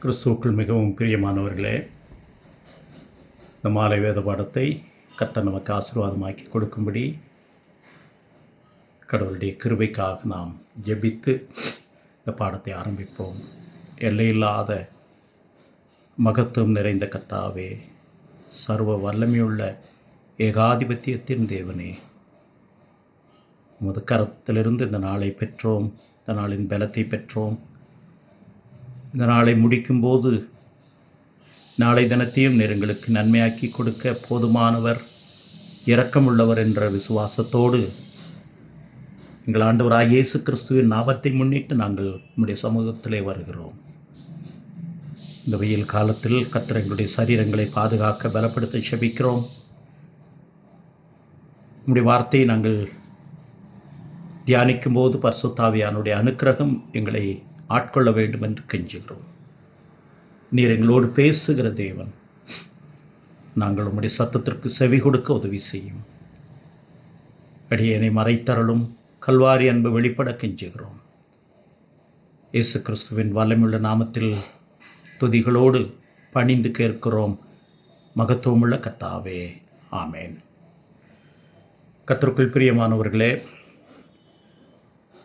கிறிஸ்துவுக்குள் மிகவும் பிரியமானவர்களே, இந்த மாலை வேத பாடத்தை கர்த்தர் நமக்கு ஆசீர்வாதமாக்கி கொடுக்கும்படி கடவுளுடைய கிருபைக்காக நாம் ஜெபித்து இந்த பாடத்தை ஆரம்பிப்போம். எல்லையில்லாத மகத்துவம் நிறைந்த கர்த்தாவே, சர்வ வல்லமையுள்ள ஏகாதிபத்தியத்தின் தேவனே, உமது கரத்திலிருந்து இந்த நாளை பெற்றோம், இந்த நாளின் பலத்தை பெற்றோம். இந்த நாளை முடிக்கும்போது நாளை தினத்தையும் நீர் எங்களுக்கு நன்மையாக்கி கொடுக்க போதுமானவர், இரக்கமுள்ளவர் என்ற விசுவாசத்தோடு எங்கள் ஆண்டவராகிய இயேசு கிறிஸ்துவின் நாமத்தை முன்னிட்டு நாங்கள் நம்முடைய சமூகத்திலே வருகிறோம். இந்த வெயில் காலத்தில் கர்த்தர் எங்களுடைய சரீரங்களை பாதுகாக்க பலப்படுத்த செபிக்கிறோம். நம்முடைய வார்த்தையை நாங்கள் தியானிக்கும்போது பரிசுத்த ஆவியானுடைய அனுக்கிரகம் எங்களை ஆட்கொள்ள வேண்டும் என்று கெஞ்சுகிறோம். நீர் எங்களோடு பேசுகிற தேவன், நாங்கள் உம்முடைய சத்தத்திற்கு செவி கொடுக்க உதவி செய்யும். அடியேனை மறைத்தருளும், கல்வாரி அன்பு வெளிப்பட கெஞ்சுகிறோம். இயேசு கிறிஸ்துவின் வல்லமையுள்ள நாமத்தில் துதிகளோடு பணிந்து கேட்கிறோம், மகத்துவமுள்ள கர்த்தாவே, ஆமேன். கர்த்தருக்குள் பிரியமானவர்களே,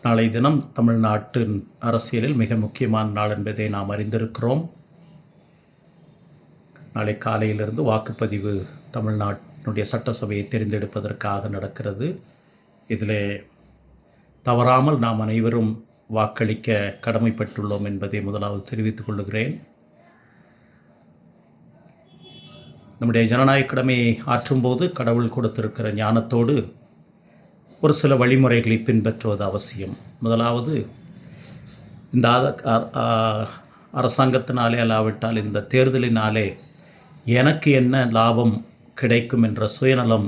நாளை தினம் தமிழ்நாட்டின் அரசியலில் மிக முக்கியமான நாள் என்பதை நாம் அறிந்திருக்கிறோம். நாளை காலையிலிருந்து வாக்குப்பதிவு தமிழ்நாட்டினுடைய சட்டசபையை தேர்ந்தெடுப்பதற்காக நடக்கிறது. இதில் தவறாமல் நாம் அனைவரும் வாக்களிக்க கடமைப்பட்டுள்ளோம் என்பதை முதலாவது தெரிவித்துக் கொள்கிறேன். நம்முடைய ஜனநாயக கடமையை ஆற்றும்போது கடவுள் கொடுத்திருக்கிற ஞானத்தோடு ஒரு சில வழிமுறைகளை பின்பற்றுவது அவசியம். முதலாவது, இந்த அரசாங்கத்தினாலே அல்லாவிட்டால் இந்த தேர்தலினாலே எனக்கு என்ன லாபம் கிடைக்கும் என்ற சுயநலம்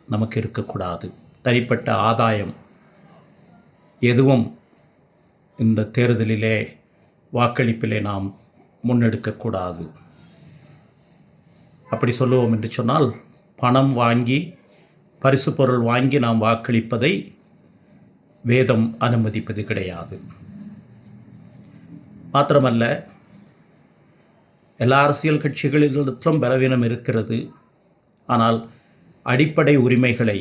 நமக்கு இருக்கக்கூடாது. தனிப்பட்ட ஆதாயம் எதுவும் இந்த தேர்தலிலே வாக்களிப்பிலே நாம் முன்னெடுக்கக்கூடாது. அப்படி சொல்லுவோம் என்று சொன்னால், பணம் வாங்கி பரிசு பொருள் வாங்கி நாம் வாக்களிப்பதை வேதம் அனுமதிப்பது கிடையாது. மாத்திரமல்ல, எல்லா அரசியல் கட்சிகளிலும் பலவீனம் இருக்கிறது. ஆனால் அடிப்படை உரிமைகளை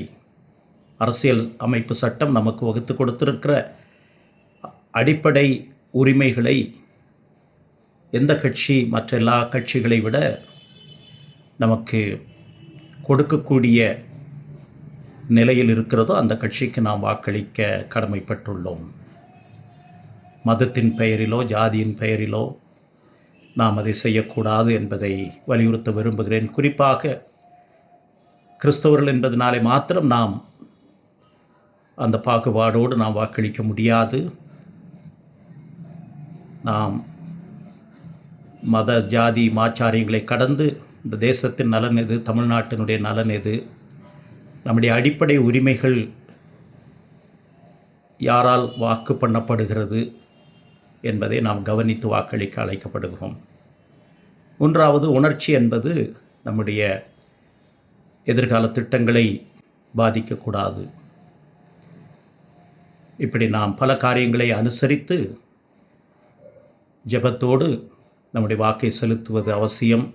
அரசியல் அமைப்பு சட்டம் நமக்கு வகுத்து கொடுத்திருக்கிற அடிப்படை உரிமைகளை எந்த கட்சி மற்ற எல்லா கட்சிகளை விட நமக்கு கொடுக்கக்கூடிய நிலையில் இருக்கிறதோ அந்த கட்சிக்கு நாம் வாக்களிக்க கடமைப்பட்டுள்ளோம். மதத்தின் பெயரிலோ ஜாதியின் பெயரிலோ நாம் அதை செய்யக்கூடாது என்பதை வலியுறுத்த விரும்புகிறேன். குறிப்பாக கிறிஸ்தவர்கள் என்பதனாலே மாத்திரம் நாம் அந்த பாகுபாடோடு நாம் வாக்களிக்க முடியாது. நாம் மத ஜாதி மாச்சாரியங்களை கடந்து இந்த தேசத்தின் நலன் எது, தமிழ்நாட்டினுடைய நலன் எது, நம்முடைய அடிப்படை உரிமைகள் யாரால் வாக்கு பண்ணப்படுகிறது என்பதை நாம் கவனித்து வாக்களிக்க அழைக்கப்படுகிறோம். மூன்றாவது, உணர்ச்சி என்பது நம்முடைய எதிர்கால திட்டங்களை பாதிக்கக்கூடாது. இப்படி நாம் பல காரியங்களை அனுசரித்து ஜெபத்தோடு நம்முடைய வாக்கை செலுத்துவது அவசியம்.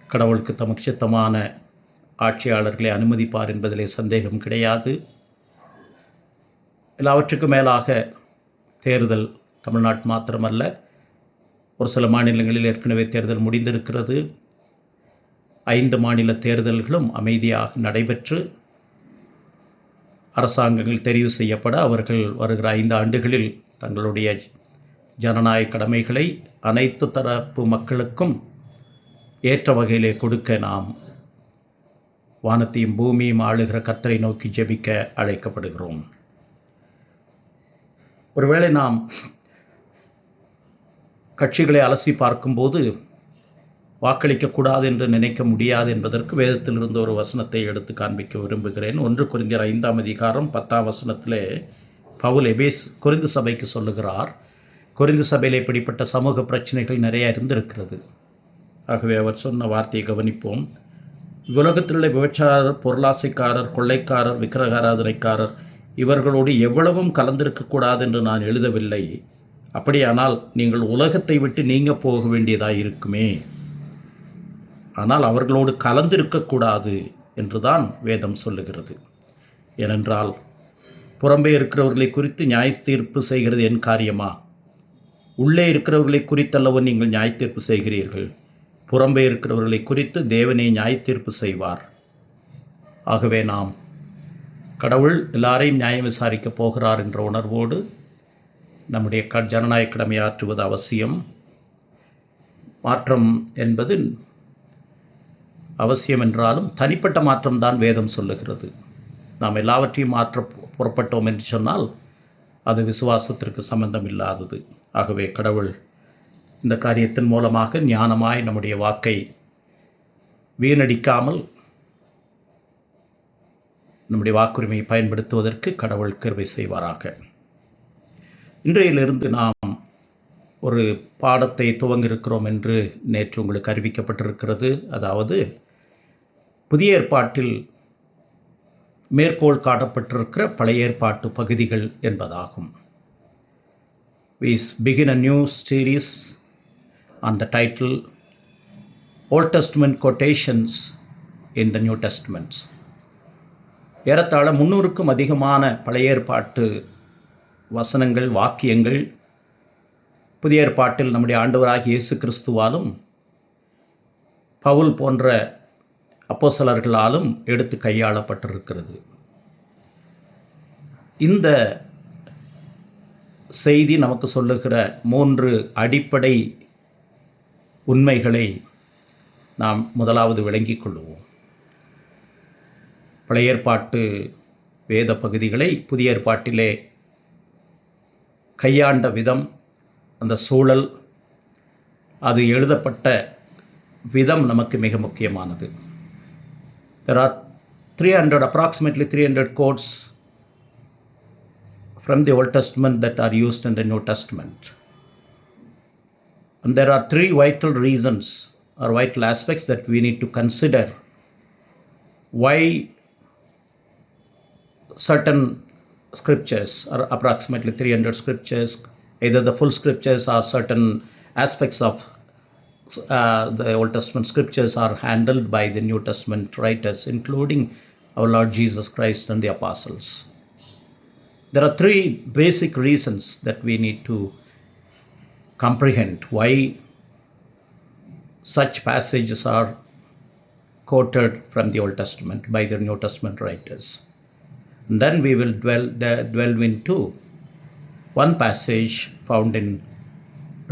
கடவுளுக்கு தமக்கு சித்தமான ஆட்சியாளர்களை அனுமதிப்பார் என்பதிலே சந்தேகம் கிடையாது. எல்லாவற்றுக்கும் மேலாக தேர்தல் தமிழ்நாட்டு மாத்திரமல்ல, ஒரு சில மாநிலங்களில் ஏற்கனவே தேர்தல் முடிந்திருக்கிறது. 5 மாநில தேர்தல்களும் அமைதியாக நடைபெற்று அரசாங்கங்கள் தெரிவு செய்யப்பட அவர்கள் வருகிற 5 ஆண்டுகளில் தங்களுடைய ஜனநாயக கடமைகளை அனைத்து தரப்பு மக்களுக்கும் ஏற்ற வகையிலே கொடுக்க நாம் வானத்தையும் பூமியும் ஆளுகிற கர்த்தரை நோக்கி ஜெபிக்க அழைக்கப்படுகிறோம். ஒருவேளை நாம் கட்சிகளை அலசி பார்க்கும்போது வாக்களிக்கக்கூடாது என்று நினைக்க முடியாது என்பதற்கு வேதத்திலிருந்து ஒரு வசனத்தை எடுத்து காண்பிக்க விரும்புகிறேன். 1 கொரிந்தியர் 5ஆம் அதிகாரம் 10ஆம் வசனத்திலே பவுல் கொரிந்து சபைக்கு சொல்லுகிறார். கொரிந்து சபையில் இப்படிப்பட்ட சமூக பிரச்சனைகள் நிறைய இருந்திருக்கிறது. ஆகவே அவர் சொன்ன வார்த்தையை கவனிப்போம். உலகத்திலுள்ள விபச்சாரர், பொருளாசைக்காரர், கொள்ளைக்காரர், விக்கிரகாராதனைக்காரர் இவர்களோடு எவ்வளவும் கலந்திருக்கக்கூடாது என்று நான் எழுதவில்லை. அப்படியானால் நீங்கள் உலகத்தை விட்டு நீங்கள் போக வேண்டியதாக இருக்குமே. ஆனால் அவர்களோடு கலந்திருக்கக்கூடாது என்று தான் வேதம் சொல்லுகிறது. ஏனென்றால் புறம்பே இருக்கிறவர்களை குறித்து நியாய தீர்ப்பு செய்கிறது என் காரியமா? உள்ளே இருக்கிறவர்களை குறித்தல்லவோ நீங்கள் நியாய தீர்ப்பு செய்கிறீர்கள். புறம்பே இருக்கிறவர்களை குறித்து தேவனே நியாய தீர்ப்பு செய்வார். ஆகவே நாம் கடவுள் எல்லாரையும் நியாயம் விசாரிக்கப் போகிறார் என்ற உணர்வோடு நம்முடைய ஜனநாயக கடமையாற்றுவது அவசியம். மாற்றம் என்பது அவசியம் என்றாலும் தனிப்பட்ட மாற்றம்தான் வேதம் சொல்லுகிறது. நாம் எல்லாவற்றையும் மாற்ற புறப்பட்டோம் என்று சொன்னால் அது விசுவாசத்திற்கு சம்பந்தம் இல்லாதது. ஆகவே கடவுள் இந்த காரியத்தின் மூலமாக ஞானமாய் நம்முடைய வாக்கை வீணடிக்காமல் நம்முடைய வாக்குரிமையை பயன்படுத்துவதற்கு கடவுள் கிருபை செய்வாராக. இன்றையிலிருந்து நாம் ஒரு பாடத்தை துவங்கியிருக்கிறோம் என்று நேற்று உங்களுக்கு அறிவிக்கப்பட்டிருக்கிறது. அதாவது புதிய ஏற்பாட்டில் மேற்கோள் காட்டப்பட்டிருக்கிற பழைய ஏற்பாட்டு பகுதிகள் என்பதாகும். We begin a new series on the title Old Testament Quotations in the New Testaments. ஏறத்தாழ 300க்கும் அதிகமான பழைய ஏற்பாட்டு வசனங்கள், வாக்கியங்கள் புதிய ஏற்பாட்டில் நம்முடைய ஆண்டவராகிய இயேசு கிறிஸ்துவாலும் பவுல் போன்ற அப்போஸ்தலர்களாலும் எடுத்து கையாளப்பட்டிருக்கிறது. இந்த செய்தி நமக்கு சொல்லுகிற 3 அடிப்படை உண்மைகளை நாம் முதலாவது விளங்கிக் கொள்வோம். பழைய ஏற்பாட்டு வேத பகுதிகளை புதிய ஏற்பாட்டிலே கையாண்ட விதம், அந்த சூழல், அது எழுதப்பட்ட விதம் நமக்கு மிக முக்கியமானது. There are approximately 300 quotes from the Old Testament that are used in the New Testament. And there are 3 vital reasons or vital aspects that we need to consider why certain scriptures, or approximately 300 scriptures, either the full scriptures or certain aspects of the Old Testament scriptures are handled by the New Testament writers, including our Lord Jesus Christ and the apostles. There are 3 basic reasons that we need to comprehend why such passages are quoted from the Old Testament by the New Testament writers. And then we will delve into one passage found in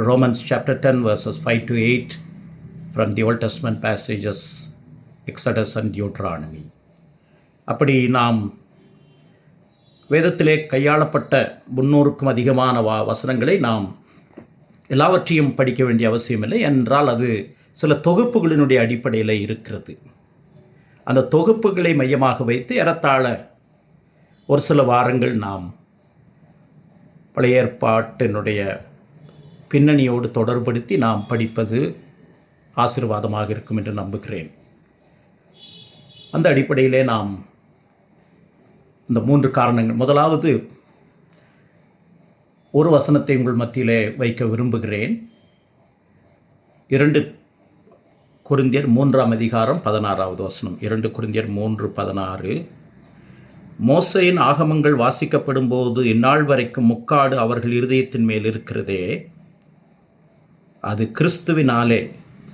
Romans chapter 10 verses 5 to 8 from the Old Testament passages Exodus and Deuteronomy. அப்படி நாம் வேதத்திலே கையாளப்பட்ட 300க்கும் அதிகமான வசனங்களை நாம் எல்லாவற்றையும் படிக்க வேண்டிய அவசியமில்லை. என்றால் அது சில தொகுப்புகளினுடைய அடிப்படையில் இருக்கிறது. அந்த தொகுப்புகளை மையமாக வைத்து ஏறத்தாழ ஒரு சில வாரங்கள் நாம் பழைய ஏற்பாட்டினுடைய பின்னணியோடு தொடர்படுத்தி நாம் படிப்பது ஆசீர்வாதமாக இருக்கும் என்று நம்புகிறேன். அந்த அடிப்படையிலே நாம் இந்த 3 காரணங்கள், முதலாவது ஒரு வசனத்தை உங்கள் மத்தியிலே வைக்க விரும்புகிறேன். 2 கொரிந்தியர் 3ஆம் அதிகாரம் 16வது வசனம். 2 கொரிந்தியர் 3:16. மோசேயின் ஆகமங்கள் வாசிக்கப்படும் போது இந்நாள் வரைக்கும் முக்காடு அவர்கள் இருதயத்தின் மேல் இருக்கிறதே, அது கிறிஸ்துவினாலே.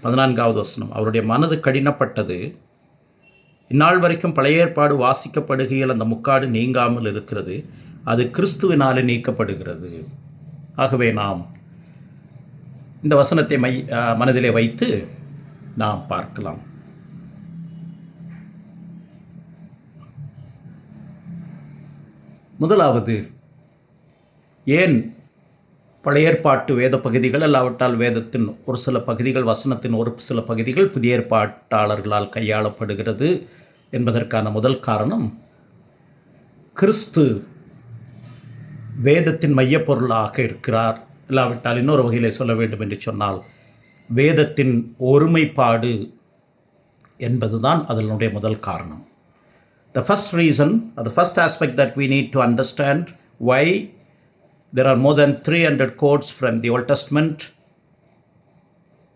14வது வசனம். அவருடைய மனது கடினப்பட்டது. இந்நாள் வரைக்கும் பழைய ஏற்பாடு வாசிக்கப்படுகையில் அந்த முக்காடு நீங்காமல் இருக்கிறது, அது கிறிஸ்துவினாலே நீக்கப்படுகிறது. ஆகவே நாம் இந்த வசனத்தை மனதிலே வைத்து நாம் பார்க்கலாம். முதலாவது, ஏன் பழைய ஏற்பாட்டு வேத பகுதிகள் அல்லாவிட்டால் வேதத்தின் ஒரு சில பகுதிகள், வசனத்தின் ஒரு சில பகுதிகள் புதிய ஏற்பாட்டாளர்களால் கையாளப்படுகிறது என்பதற்கான முதல் காரணம், கிறிஸ்து வேதத்தின் மையப்பொருளாக இருக்கிறார். இல்லாவிட்டால் இன்னொரு வகையில் சொல்ல வேண்டும் என்று சொன்னால் வேதத்தின் ஒருமைப்பாடு என்பதுதான் அதனுடைய முதல் காரணம். The first reason, or the first aspect that we need to understand why There are more than 300 quotes from the Old Testament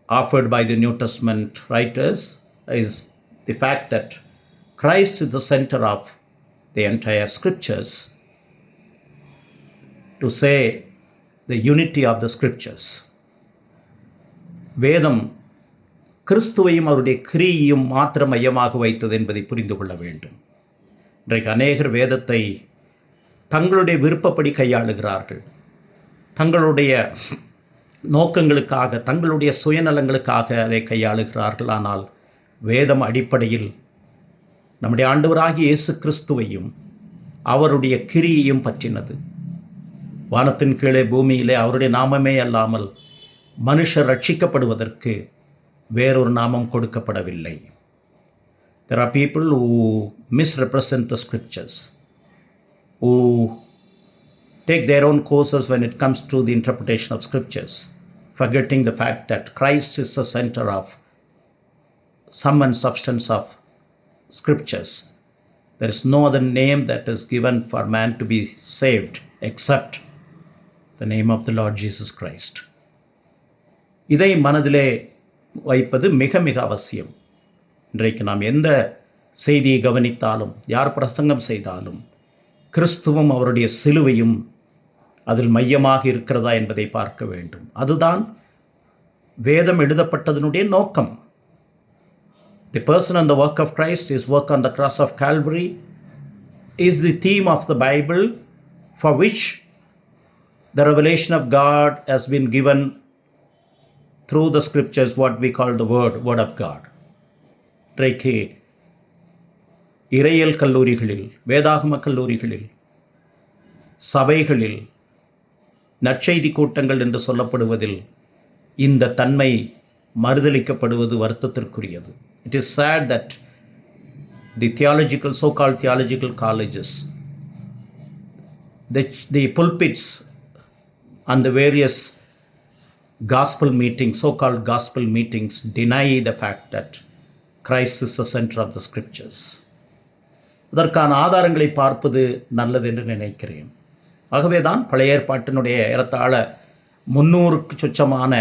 offered by the New Testament writers is the fact that Christ is the center of the entire scriptures, to say the unity of the scriptures. வேதம் கிறிஸ்துவையும் அவருடைய கிரியையும் மாத்திரம் மையமாக வைத்தது என்பதை புரிந்து கொள்ள வேண்டும். இன்றைக்கு அநேகர் வேதத்தை தங்களுடைய விருப்பப்படி கையாளுகிறார்கள். தங்களுடைய நோக்கங்களுக்காக, தங்களுடைய சுயநலங்களுக்காக அதை கையாளுகிறார்கள். ஆனால் வேதம் அடிப்படையில் நம்முடைய ஆண்டவராகிய இயேசு கிறிஸ்துவையும் அவருடைய கிரியையும் பற்றினது. வானத்தின் கீழே பூமியிலே அவருடைய நாமமே அல்லாமல் மனுஷர் ரட்சிக்கப்படுவதற்கு வேறொரு நாமம் கொடுக்கப்படவில்லை. There are people who misrepresent the scriptures, who take their own courses when it comes to the interpretation of scriptures, forgetting the fact that Christ is the center of sum and substance of scriptures. There is no other name that is given for man to be saved except the name of the Lord Jesus Christ. இதை மனதிலே வைப்பது மிக மிக அவசியம். இன்றைக்கு நாம் எந்த செய்தியை கவனித்தாலும், யார் பிரசங்கம் செய்தாலும், கிறிஸ்துவும் அவருடைய சிலுவையும் அதில் மையமாக இருக்கிறதா என்பதை பார்க்க வேண்டும். அதுதான் வேதம் எழுதப்பட்டதனுடைய நோக்கம். The person and the work of Christ, his work on the cross of Calvary, is the theme of the Bible, for which the revelation of God has been given through the scriptures, what we call the word of God. இன்றைக்கு இறையியல் கல்லூரிகளில், வேதாகம கல்லூரிகளில், சபைகளில், நற்செய்தி கூட்டங்கள் என்று சொல்லப்படுவதில் இந்த தன்மை மறுதலிக்கப்படுவது வருத்தத்திற்குரியது. It is sad that the so-called theological colleges, the pulpits and the various gospel meetings, so-called gospel meetings, deny the fact that Christ is the center of the scriptures. அதற்கான ஆதாரங்களை பார்ப்பது நல்லது என்று நினைக்கிறேன். ஆகவே தான் பழைய ஏற்பாட்டினுடைய ஏறத்தாழ 300க்கு சொச்சமான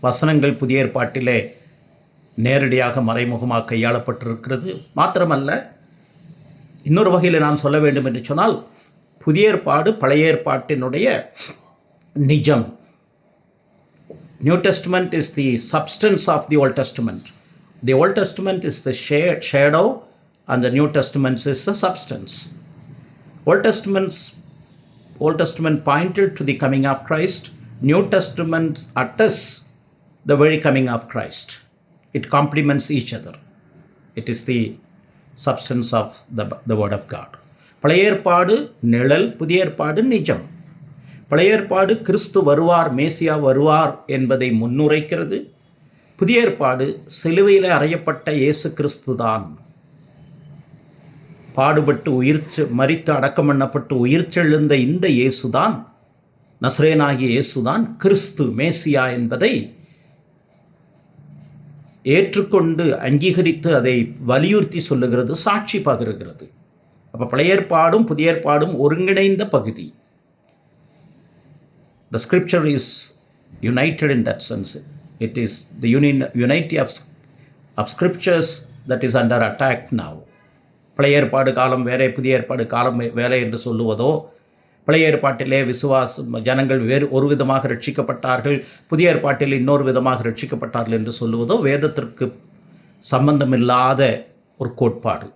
வசனங்கள் புதிய ஏற்பாட்டிலே நேரடியாக மறைமுகமாக கையாளப்பட்டிருக்கிறது. மாத்திரமல்ல, இன்னொரு வகையில் நாம் சொல்ல வேண்டும் என்று சொன்னால், புதிய ஏற்பாடு பழைய ஏற்பாட்டினுடைய நிஜம். New Testament is the substance of the Old Testament. The Old Testament is the shadow and the New Testament is the substance. Old Testament pointed to the coming of Christ. New Testament attests the very coming of Christ. It complements each other. It is the substance of the Word of God. பழைய ஏற்பாடு நிழல், புதிய ஏற்பாடு நிஜம். பழைய ஏற்பாடு கிறிஸ்து வருவார், மேசியா வருவார் என்பதை முன்னுரைக்கிறது. புதிய ஏற்பாடு சிலுவையில் அறையப்பட்ட இயேசு கிறிஸ்து தான், பாடுபட்டு மரித்து அடக்கம் பண்ணப்பட்டு உயிர்த்தெழுந்த இந்த இயேசுதான், நசரேயனாகிய இயேசுதான் கிறிஸ்து, மேசியா என்பதை ஏற்றுக்கொண்டு அங்கீகரித்து அதை வலியுறுத்தி சொல்லுகிறது, சாட்சி பகருகிறது. அப்போ பழைய ஏற்பாடும் புதிய ஏற்பாடும் ஒருங்கிணைந்த பகுதி. The scripture is united in that sense. It is the unity of scriptures that is under attack now. பழைய ஏற்பாடு காலம் வேறே, புதிய ஏற்பாடு காலம் வேறே என்று சொல்லுவதோ, பழைய ஏற்பாட்டிலே ஜனங்கள் வேறு ஒரு விதமாக ரட்சிக்கப்பட்டார்கள், புதிய ஏற்பாட்டில் இன்னொரு விதமாக ரட்சிக்கப்பட்டார்கள் என்று சொல்லுவதோ வேதத்திற்கு சம்பந்தமில்லாத ஒரு கோட்பாடு.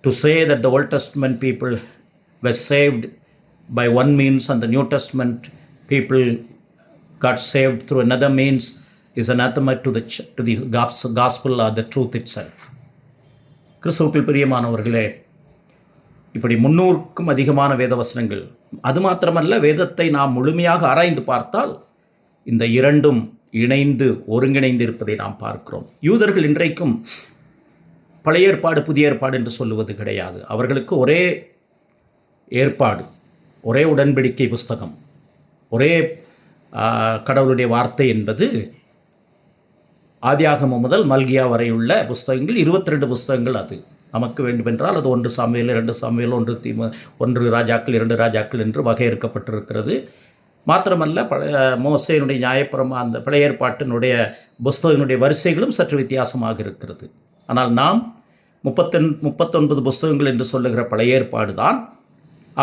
To say that the Old Testament people were saved by one means and the New Testament people got saved through another means is anathema to the gospel or the truth itself. கிறிஸ்துவுக்குள் பிரியமானவர்களே, இப்படி 300க்கும் அதிகமான வேத வசனங்கள். அது மாத்திரமல்ல, வேதத்தை நாம் முழுமையாக ஆராய்ந்து பார்த்தால் இந்த இரண்டும் இணைந்து ஒருங்கிணைந்து இருப்பதை நாம் பார்க்கிறோம். யூதர்கள் இன்றைக்கும் பழைய ஏற்பாடு புதிய ஏற்பாடு என்று சொல்லுவது கிடையாது. அவர்களுக்கு ஒரே ஏற்பாடு, ஒரே உடன்படிக்கை புஸ்தகம், ஒரே கடவுளுடைய வார்த்தை என்பது ஆதியாகமம் முதல் மல்கியா வரை உள்ள புஸ்தகங்கள், 22 புஸ்தகங்கள் அது. நமக்கு வேண்டுமென்றால் அது 1 சாமுவேல் 2 சாமுவேல் 1 ராஜாக்கள் 2 ராஜாக்கள் என்று வகையறுக்கப்பட்டிருக்கிறது. மாத்திரமல்ல மோசேயினுடைய அந்த பழைய ஏற்பாட்டினுடைய புஸ்தகங்களுடைய வரிசைகளும் சற்று வித்தியாசமாக இருக்கிறது. ஆனால் நாம் 39 புஸ்தகங்கள் என்று சொல்லுகிற பழைய ஏற்பாடு தான்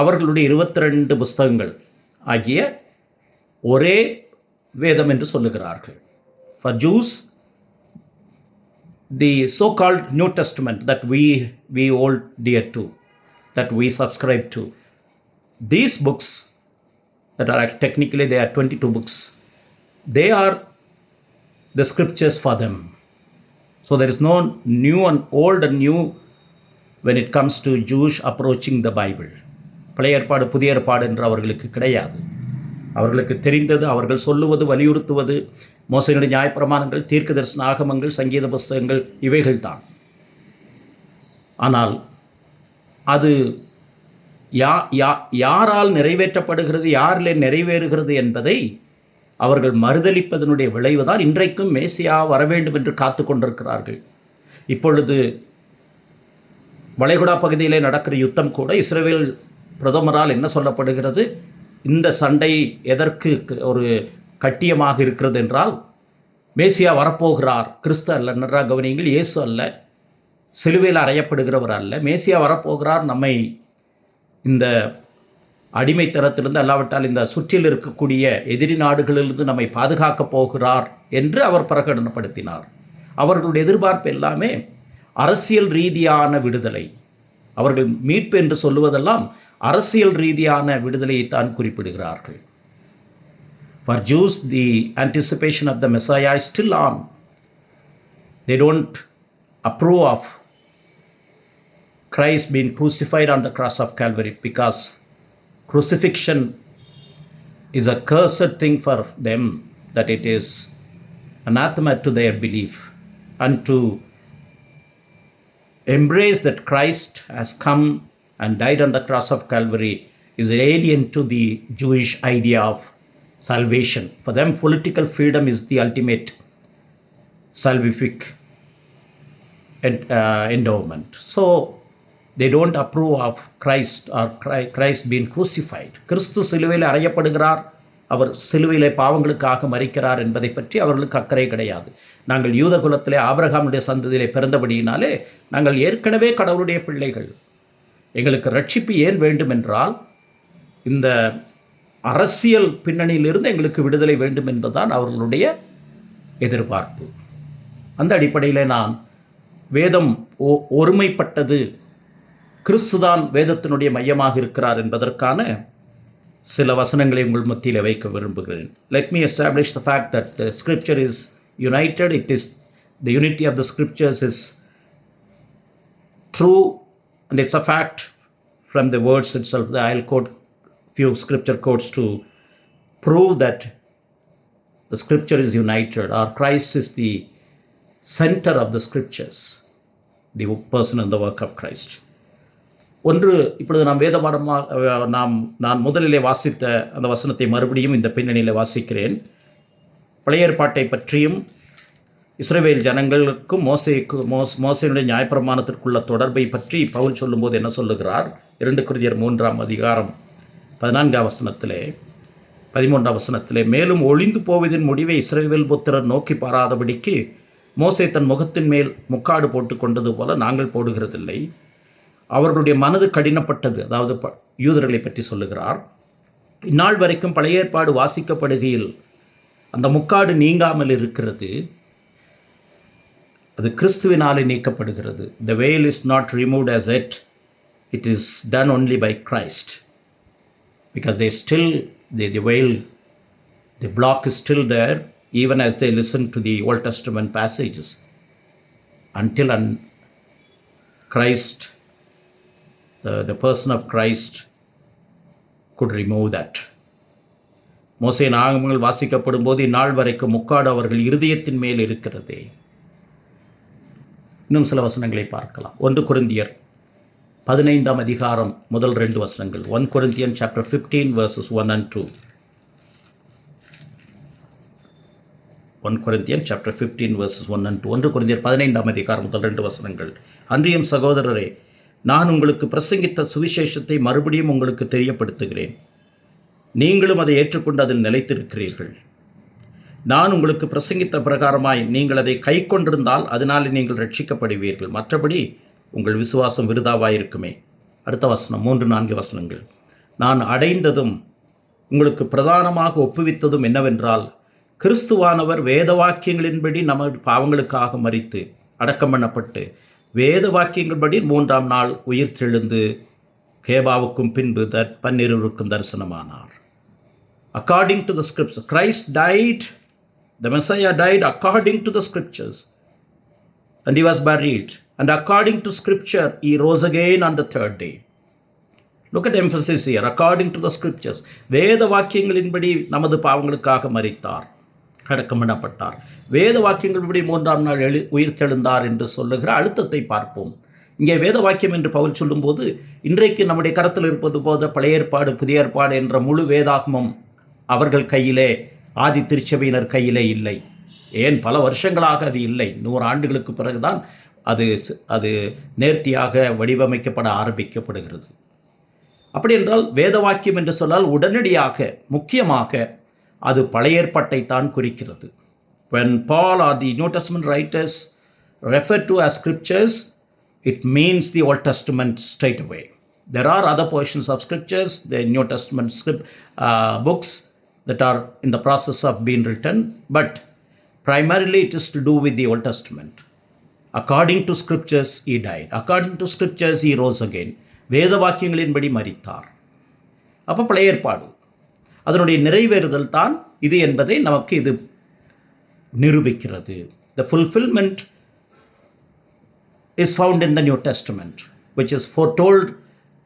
அவர்களுடைய 22 புஸ்தகங்கள் ஆகிய ஒரே வேதம் என்று சொல்லுகிறார்கள். For Jews, the so-called New Testament that we hold dear to, that we subscribe to, these books that are technically they are 22 books, they are the scriptures for them. So there is no new and old and new when it comes to Jewish approaching the Bible. பழைய ஏற்பாடு புதிய ஏற்பாடு என்று அவர்களுக்கு கிடையாது. அவர்களுக்கு தெரிந்தது, அவர்கள் சொல்லுவது, வலியுறுத்துவது மோசேயினுடைய நியாயப்பிரமாணங்கள், தீர்க்கதரிசன ஆகமங்கள், சங்கீத புஸ்தகங்கள், இவைகள்தான். ஆனால் அது யாரால் நிறைவேற்றப்படுகிறது, யாரிலே நிறைவேறுகிறது என்பதை அவர்கள் மறுதலிப்பதனுடைய விளைவுதான் இன்றைக்கும் மேசியா வர வேண்டும் என்று காத்து கொண்டிருக்கிறார்கள். இப்பொழுது வளைகுடா பகுதியிலே நடக்கிற யுத்தம் கூட இஸ்ரவேல் பிரதமரால் என்ன சொல்லப்படுகிறது, இந்த சண்டை எதற்கு ஒரு கட்டியமாக இருக்கிறது என்றால், மேசியா வரப்போகிறார், கிறிஸ்து அல்ல, நன்றாக கவனியுங்கள், இயேசு அல்ல, சிலுவையில் அறையப்படுகிறவர் அல்ல, மேசியா வரப்போகிறார், நம்மை இந்த அடிமைத்தனத்திலிருந்து அல்லாவிட்டால் இந்த சுற்றில் இருக்கக்கூடிய எதிரி நாடுகளிலிருந்து நம்மை பாதுகாக்கப் போகிறார் என்று அவர் பிரகடனப்படுத்தினார். அவர்களுடைய எதிர்பார்ப்பு எல்லாமே அரசியல் ரீதியான விடுதலை. அவர்கள் மீட்பு என்று சொல்லுவதெல்லாம் அரசியல் ரீதியான விடுதலையை தான் குறிப்பிடுகிறார்கள். For Jews, the anticipation of the Messiah is still on. They don't approve of Christ being crucified on the cross of Calvary, because crucifixion is a cursed thing for them, that it is anathema to their belief. And to embrace that Christ has come and died on the cross of Calvary is alien to the Jewish idea of salvation. For them, political freedom is the ultimate salvific endowment. So they don't approve of Christ or Christ being crucified. கிறிஸ்து சிலுவையில் அறையப்படுகிறார், அவர் சிலுவையிலே பாவங்களுக்காக மரிக்கிறார் என்பதை பற்றி அவர்களுக்கு அக்கறை கிடையாது. நாங்கள் யூத குலத்திலே ஆபிரகாமுடைய சந்ததியிலே பிறந்தபடியினாலே நாங்கள் ஏற்கனவே கடவுளுடைய பிள்ளைகள், எங்களுக்கு ரட்சிப்பு ஏன் வேண்டும் என்றால் இந்த அரசியல் பின்னணியிலிருந்து எங்களுக்கு விடுதலை வேண்டும் என்பதுதான் அவர்களுடைய எதிர்பார்ப்பு. அந்த அடிப்படையில் நான் வேதம் ஒருமைப்பட்டது, கிறிஸ்துதான் வேதத்தினுடைய மையமாக இருக்கிறார் என்பதற்கான சில வசனங்களை உங்கள் மத்தியில் வைக்க விரும்புகிறேன். Let me establish the fact that the scripture is united. It is the unity of the scriptures is true, and it's a fact from the words itself. I'll quote few scripture quotes to prove that the scripture is united, or Christ is the center of the scriptures, the person and the work of Christ. ஒன்று, இப்பொழுது நாம் வேதபாடமாக நான் முதலிலே வாசித்த அந்த வசனத்தை மறுபடியும் இந்த பின்னணியில் வாசிக்கிறேன். பழைய ஏற்பாட்டை பற்றியும் இஸ்ரவேல் ஜனங்களுக்கும் மோசேயினுடைய நியாயப்பிரமாணத்திற்குள்ள தொடர்பை பற்றி பவுல் சொல்லும்போது என்ன சொல்லுகிறார்? 2 கொரிந்தியர் 3ஆம் அதிகாரம் 14ஆம் வசனத்திலே 13ஆம் வசனத்திலே, மேலும் ஒளிந்து போவதின் முடிவை இஸ்ரவேல் புத்திரர் நோக்கி பாராதபடிக்கு மோசே தன் முகத்தின் மேல் முக்காடு போட்டு கொண்டது போல நாங்கள் போடுகிறதில்லை. அவர்களுடைய மனது கடினப்பட்டது. அதாவது யூதர்களை பற்றி சொல்லுகிறார். இந்நாள் வரைக்கும் பழைய ஏற்பாடு வாசிக்கப்படுகையில் அந்த முக்காடு நீங்காமல் இருக்கிறது. அது கிறிஸ்துவினாலே நீக்கப்படுகிறது. The veil is not removed as yet. It is done only by Christ. Because they still, the veil, the block is still there, even as they listen to the Old Testament passages. Until Christ, the person of Christ could remove that. மோசேயின் ஆகமங்கள் வாசிக்கப்படும் போது இந்நாள் வரைக்கும் முக்காடு அவர்கள் இருதயத்தின் மேல் இருக்கிறதே. இன்னும் சில வசனங்களை பார்க்கலாம். 1 கொரிந்தியர் 15ஆம் அதிகாரம் முதல் 2 வசனங்கள். 1 Corinthians chapter 15 verses 1 and 2. 1 Corinthians chapter 15 verses 1 and 2. 1 கொரிந்தியர் 15ஆம் அதிகாரம் முதல் 2 வசனங்கள். அன்றியும் சகோதரரே, நான் உங்களுக்கு பிரசங்கித்த சுவிசேஷத்தை மறுபடியும் உங்களுக்கு தெரியப்படுத்துகிறேன். நீங்களும் அதை ஏற்றுக்கொண்டு அதில் நிலைத்திருக்கிறீர்கள். நான் உங்களுக்கு பிரசங்கித்த பிரகாரமாய் நீங்கள் அதை கை கொண்டிருந்தால் அதனால் நீங்கள் ரட்சிக்கப்படுவீர்கள். மற்றபடி உங்கள் விசுவாசம் விருதாவாயிருக்குமே. அடுத்த வசனம் 3-4 வசனங்கள். நான் அடைந்ததும் உங்களுக்கு பிரதானமாக ஒப்புவித்ததும் என்னவென்றால், கிறிஸ்துவானவர் வேத வாக்கியங்களின்படி நமது பாவங்களுக்காக மரித்து அடக்கம் பண்ணப்பட்டு வேத வாக்கியங்கள்படி 3ஆம் நாள் உயிர் தெழுந்து கேபாவுக்கும் பின்பு பன்னிருவருக்கும் தரிசனமானார். According to the scriptures, Christ died, the Messiah died according to the scriptures, and he was buried, and according to scripture he rose again on the third day. Look at emphasis here, according to the scriptures. வேத வாக்கியங்களின்படி நமது பாவங்களுக்காக மரித்தார், அடக்கம் பண்ணப்பட்டார். வேத வாக்கியங்களின்படி 3ஆம் நாள் உயிர் தெழுந்தார் என்று சொல்லுகிற அழுத்தத்தை பார்ப்போம். இங்கே வேத வாக்கியம் என்று பவுல் சொல்லும்போது, இன்றைக்கு நம்முடைய கரத்தில் இருப்பது போத பழைய ஏற்பாடு புதிய ஏற்பாடு என்ற முழு வேதாகமம் அவர்கள் கையிலே, ஆதி திருச்சபையினர் கையிலே இல்லை. ஏன் பல வருஷங்களாக அது இல்லை. 100 ஆண்டுகளுக்கு பிறகுதான் அது நேர்த்தியாக வடிவமைக்கப்பட ஆரம்பிக்கப்படுகிறது. அப்படி என்றால் வேத வாக்கியம் என்று சொன்னால் உடனடியாக முக்கியமாக அது பழைய ஏற்பாட்டை தான் குறிக்கிறது. When Paul or the New Testament writers refer to as scriptures, it means the Old Testament straight away. There are other portions of scriptures, the New Testament books that are in the process of being written, but primarily it is to do with the Old Testament. According to scriptures he died, according to scriptures he rose again. வேத வாக்கியங்களின்படி மரித்தார். அப்போ பழைய ஏற்பாடு அதனுடைய நிறைவேறுதல் தான் இது என்பதை நமக்கு இது நிரூபிக்கிறது. The fulfillment is found in the New Testament, which is foretold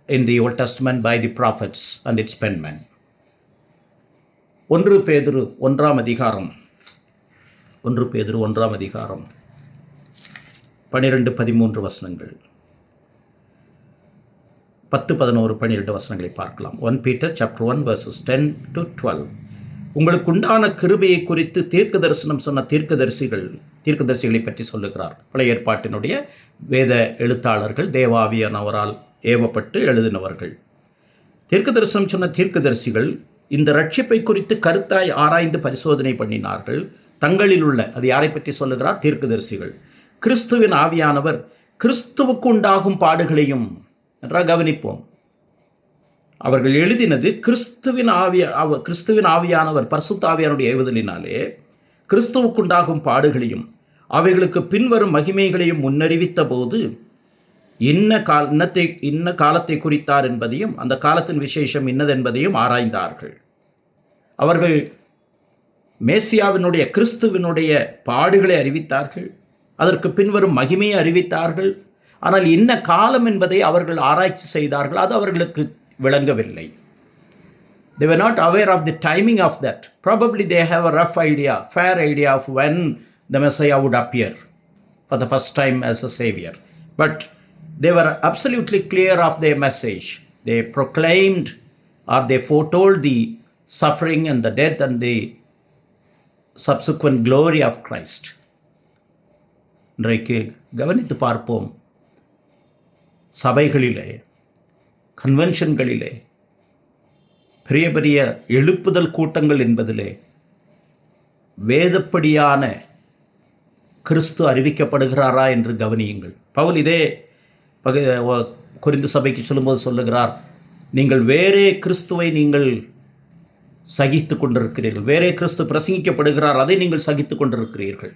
in the Old Testament by the prophets and its penmen. 1 பேதுரு 1ஆம் அதிகாரம் 12-13 வசனங்கள், 10, 11, 12 வசனங்களை பார்க்கலாம். 1 Peter chapter 1 verses 10-12. உங்களுக்கு உண்டான கிருபையை குறித்து தீர்க்க தரிசனம் சொன்ன தீர்க்கதரிசிகளை பற்றி சொல்லுகிறார். பழைய ஏற்பாட்டினுடைய வேத எழுத்தாளர்கள் தேவாவியானவரால் ஏவப்பட்டு எழுதினவர்கள். தீர்க்க தரிசனம் சொன்ன தீர்க்கதரிசிகள் இந்த ரட்சிப்பை குறித்து கருத்தாய் ஆராய்ந்து பரிசோதனை பண்ணினார்கள். தங்களில் உள்ள, அது யாரை பற்றி சொல்லுகிறார்? தீர்க்கதரிசிகள். கிறிஸ்துவின் ஆவியானவர் கிறிஸ்துவுக்கு உண்டாகும் பாடுகளையும் நன்றாக கவனிப்போம். அவர்கள் எழுதினது கிறிஸ்துவின் ஆவியானவர் பரிசுத்த ஆவியானுடைய ஏவுதலினாலே கிறிஸ்துவுக்குண்டாகும் பாடுகளையும் அவைகளுக்கு பின்வரும் மகிமைகளையும் முன்னறிவித்த போது இன்ன காலத்தை குறித்தார் என்பதையும் அந்த காலத்தின் விசேஷம் இன்னதென்பதையும் ஆராய்ந்தார்கள். அவர்கள் மேசியாவினுடைய கிறிஸ்துவினுடைய பாடுகளை அறிவித்தார்கள், அதற்கு பின்வரும் மகிமையை அறிவித்தார்கள். ஆனால் என்ன காலம் என்பதை அவர்கள் ஆராய்ச்சி செய்தார்கள், அது அவர்களுக்கு விளங்கவில்லை. They were not aware of the timing of that. Probably they have a fair idea of when the Messiah would appear for the first time as a savior. But they were absolutely clear of their message. They proclaimed or they foretold the suffering and the death and the subsequent glory of Christ. இன்றைக்கு கவனித்து பார்ப்போம். சபைகளிலே, கன்வென்ஷன்களிலே, பெரிய பெரிய எழுப்புதல் கூட்டங்கள் என்பதிலே வேதப்படியான கிறிஸ்து அறிவிக்கப்படுகிறாரா என்று கவனியுங்கள். பவுல் இதே கொரிந்து சபைக்கு சொல்லும்போது சொல்லுகிறார், நீங்கள் வேறே கிறிஸ்துவை நீங்கள் சகித்து கொண்டிருக்கிறீர்கள். வேறே கிறிஸ்து பிரசங்கிக்கப்படுகிறார், அதை நீங்கள் சகித்து கொண்டிருக்கிறீர்கள்.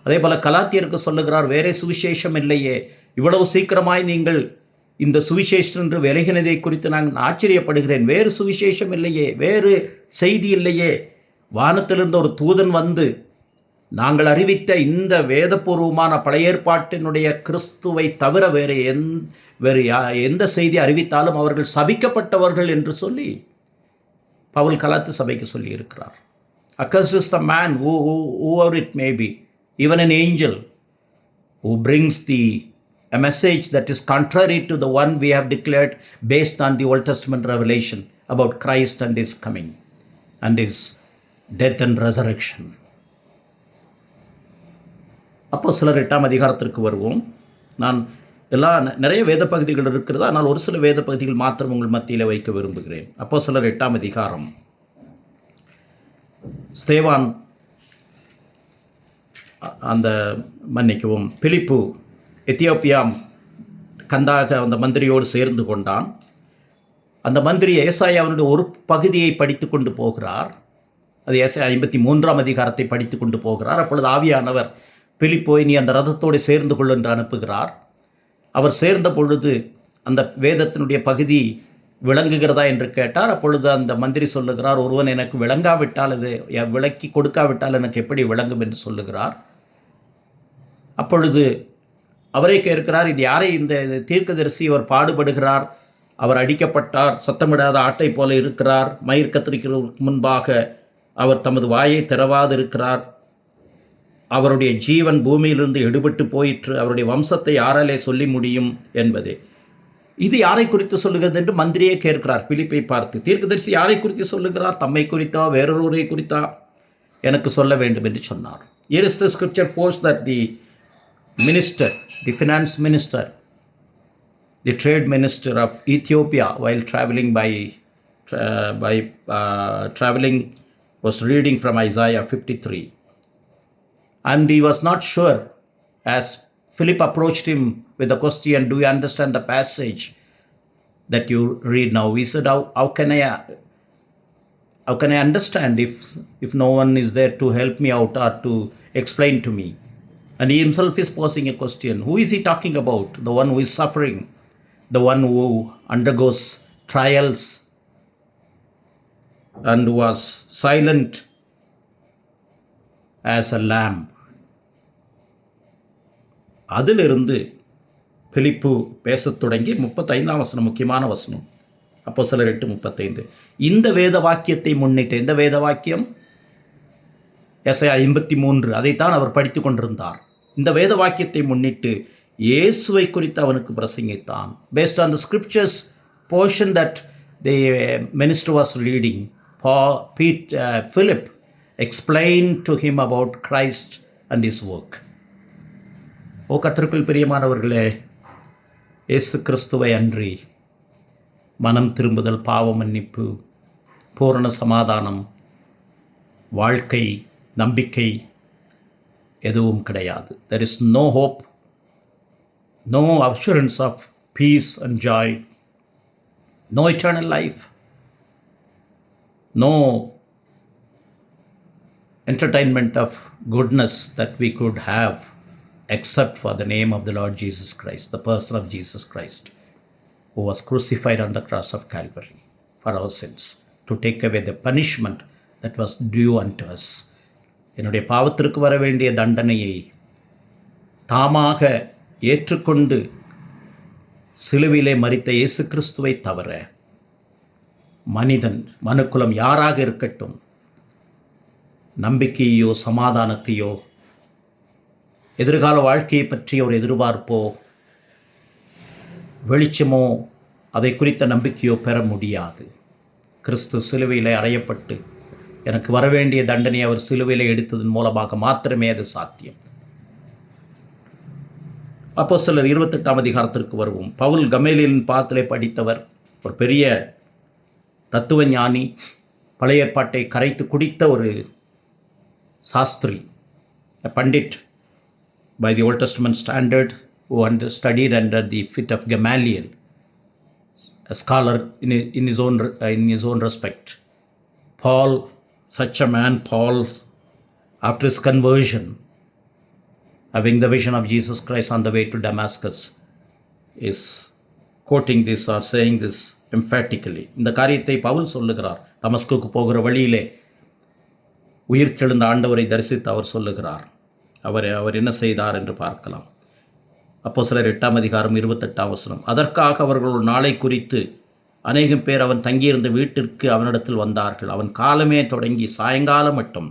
அதே போல் கலாத்தியருக்கு சொல்லுகிறார், வேறே சுவிசேஷம் இல்லையே, இவ்வளவு சீக்கிரமாய் நீங்கள் இந்த சுவிசேஷம் என்று விலகினதை குறித்து நான் ஆச்சரியப்படுகிறேன். வேறு சுவிசேஷம் இல்லையே, வேறு செய்தி இல்லையே. வானத்திலிருந்து ஒரு தூதன் வந்து நாங்கள் அறிவித்த இந்த வேதபூர்வமான பழைய ஏற்பாட்டினுடைய கிறிஸ்துவை தவிர வேறு எந்த செய்தி அறிவித்தாலும் அவர்கள் சபிக்கப்பட்டவர்கள் என்று சொல்லி பவுல் கலாத்து சபைக்கு சொல்லி இருக்கிறார். Accursed is the man whoever it may be, even an angel who brings a message that is contrary to the one we have declared based on the Old Testament revelation about Christ and his coming and his death and resurrection. அப்போஸ்தலர் 8ஆம் அதிகாரத்திற்கு வருவோம். நான் நிறைய வேத பகுதிகள் இருக்கிறது, ஆனால் ஒரு சில வேத பகுதிகள் மாத்திரம் உங்கள் மத்தியில் வைக்க விரும்புகிறேன். அப்போஸ்தலர் 8ஆம் அதிகாரம். ஸ்தேவான் பிலிப்பு எத்தியோப்பியா கந்தாக அந்த மந்திரியோடு சேர்ந்து கொண்டான். அந்த மந்திரி ஏசாயாவினுடைய ஒரு பகுதியை படித்து கொண்டு போகிறார். அது ஏசாயா 53ஆம் அதிகாரத்தை படித்து கொண்டு போகிறார். அப்பொழுது ஆவியானவர் பிலிப்போய் நீ அந்த ரதத்தோடு சேர்ந்து கொள் என்று அனுப்புகிறார். அவர் சேர்ந்த பொழுது அந்த வேதத்தினுடைய பகுதி விளங்குகிறதா என்று கேட்டார். அப்பொழுது அந்த மந்திரி சொல்லுகிறார், ஒருவன் எனக்கு விளங்காவிட்டால், அது விளக்கி கொடுக்காவிட்டால் எனக்கு எப்படி விளங்கும் என்று சொல்லுகிறார். அப்பொழுது அவரே கேட்கிறார், இது யாரை, இந்த தீர்க்கதரிசி, அவர் பாடுபடுகிறார், அவர் அடிக்கப்பட்டார், சத்தமிடாத ஆட்டை போல இருக்கிறார், மயிர் கத்திரிக்கிறதுக்கு முன்பாக அவர் தமது வாயை திறவாதிருக்கிறார், அவருடைய ஜீவன் பூமியிலிருந்து எடுபட்டு போயிற்று, அவருடைய வம்சத்தை யாராலே சொல்லி முடியும் என்பதே. இது யாரை குறித்து சொல்லுகிறது என்று மந்திரியே கேட்கிறார் பிலிப்பை பார்த்து. தீர்க்கதரிசி யாரை குறித்து சொல்லுகிறார்? தம்மை குறித்தா வேறொருவரை குறித்தா? எனக்கு சொல்ல வேண்டும் என்று சொன்னார். Here is the scripture post that the minister, the finance minister, the trade minister of Ethiopia, while traveling traveling, was reading from Isaiah 53. And he was not sure. As Philip approached him with the question, do you understand the passage that you read now? He said, how can I understand if no one is there to help me out or to explain to me? And he himself is posing a question. Who is he talking about? The one who is suffering, the one who undergoes trials and was silent as a lamb. அதிலிருந்து பிலிப்பு பேசத் தொடங்கி 35ஆம் வசனம், முக்கியமான வசனம், அப்போஸ்தலர் 8:35. இந்த வேத வாக்கியத்தை முன்னிட்டு, இந்த வேத வாக்கியம் ஏசாயா 53, அதைத்தான் அவர் படித்து கொண்டிருந்தார். இந்த வேத வாக்கியத்தை முன்னிட்டு இயேசுவை குறித்து அவனுக்கு பிரசங்கித்தான். Based on the scriptures portion that the minister was reading, Philip explained to him about Christ and his work. கர்த்தருக்குள் பிரியமானவர்களே, இயேசு கிறிஸ்துவை அன்றி மனம் திரும்புதல், பாவ மன்னிப்பு, பூரண சமாதானம், வாழ்க்கை, நம்பிக்கை எதுவும் கிடையாது. There is no hope, no assurance of peace and joy, no eternal life, no entertainment of goodness that we could have except for the name of the Lord Jesus Christ, the person of Jesus Christ, who was crucified on the cross of Calvary for our sins, to take away the punishment that was due unto us. என்னுடைய பாவத்திற்கு வர வேண்டிய தண்டனையை தாமாக ஏற்றுக்கொண்டு சிலுவிலே மரித்த இயேசு கிறிஸ்துவை தவிர மனுக்குலம் யாராக இருக்கட்டும், நம்பிக்கையோ சமாதானத்தையோ எதிர்கால வாழ்க்கையை பற்றிய ஒரு எதிர்பார்ப்போ வெளிச்சமோ அதை குறித்த நம்பிக்கையோ பெற முடியாது. கிறிஸ்து சிலுவையில் அறையப்பட்டு எனக்கு வரவேண்டிய தண்டனையை அவர் சிலுவையில் எடுத்ததன் மூலமாக மாத்திரமே அது சாத்தியம். அப்போஸ்தலர் 28ஆம் அதிகாரத்திற்கு வருவோம். பவுல் கமேலியலின் பாதத்திலே படித்தவர், ஒரு பெரிய தத்துவ ஞானி, பழைய ஏற்பாட்டை கரைத்து குடித்த ஒரு Shastri, Pandit by the Old Testament standard, who studied under the feet of Gamaliel, a scholar in his own respect. Paul, such a man, after his conversion, having the vision of Jesus Christ on the way to Damascus, is quoting this or saying this emphatically. இந்த காரியத்தை பவுல் சொல்லுகிறார். தமஸ்குக்கு போகிற வழியிலே உயிர் தெழுந்த ஆண்டவரை தரிசித்து அவர் சொல்லுகிறார். அவர் என்ன செய்தார் என்று பார்க்கலாம். அப்போஸ்தலர் 8ஆம் அதிகாரம் 28ஆம் வசனம். அதற்காக அவர்கள் ஒரு நாளை குறித்து அநேகம் பேர் அவன் தங்கியிருந்த வீட்டிற்கு அவனிடத்தில் வந்தார்கள். அவன் காலமே தொடங்கி சாயங்காலம் மட்டும்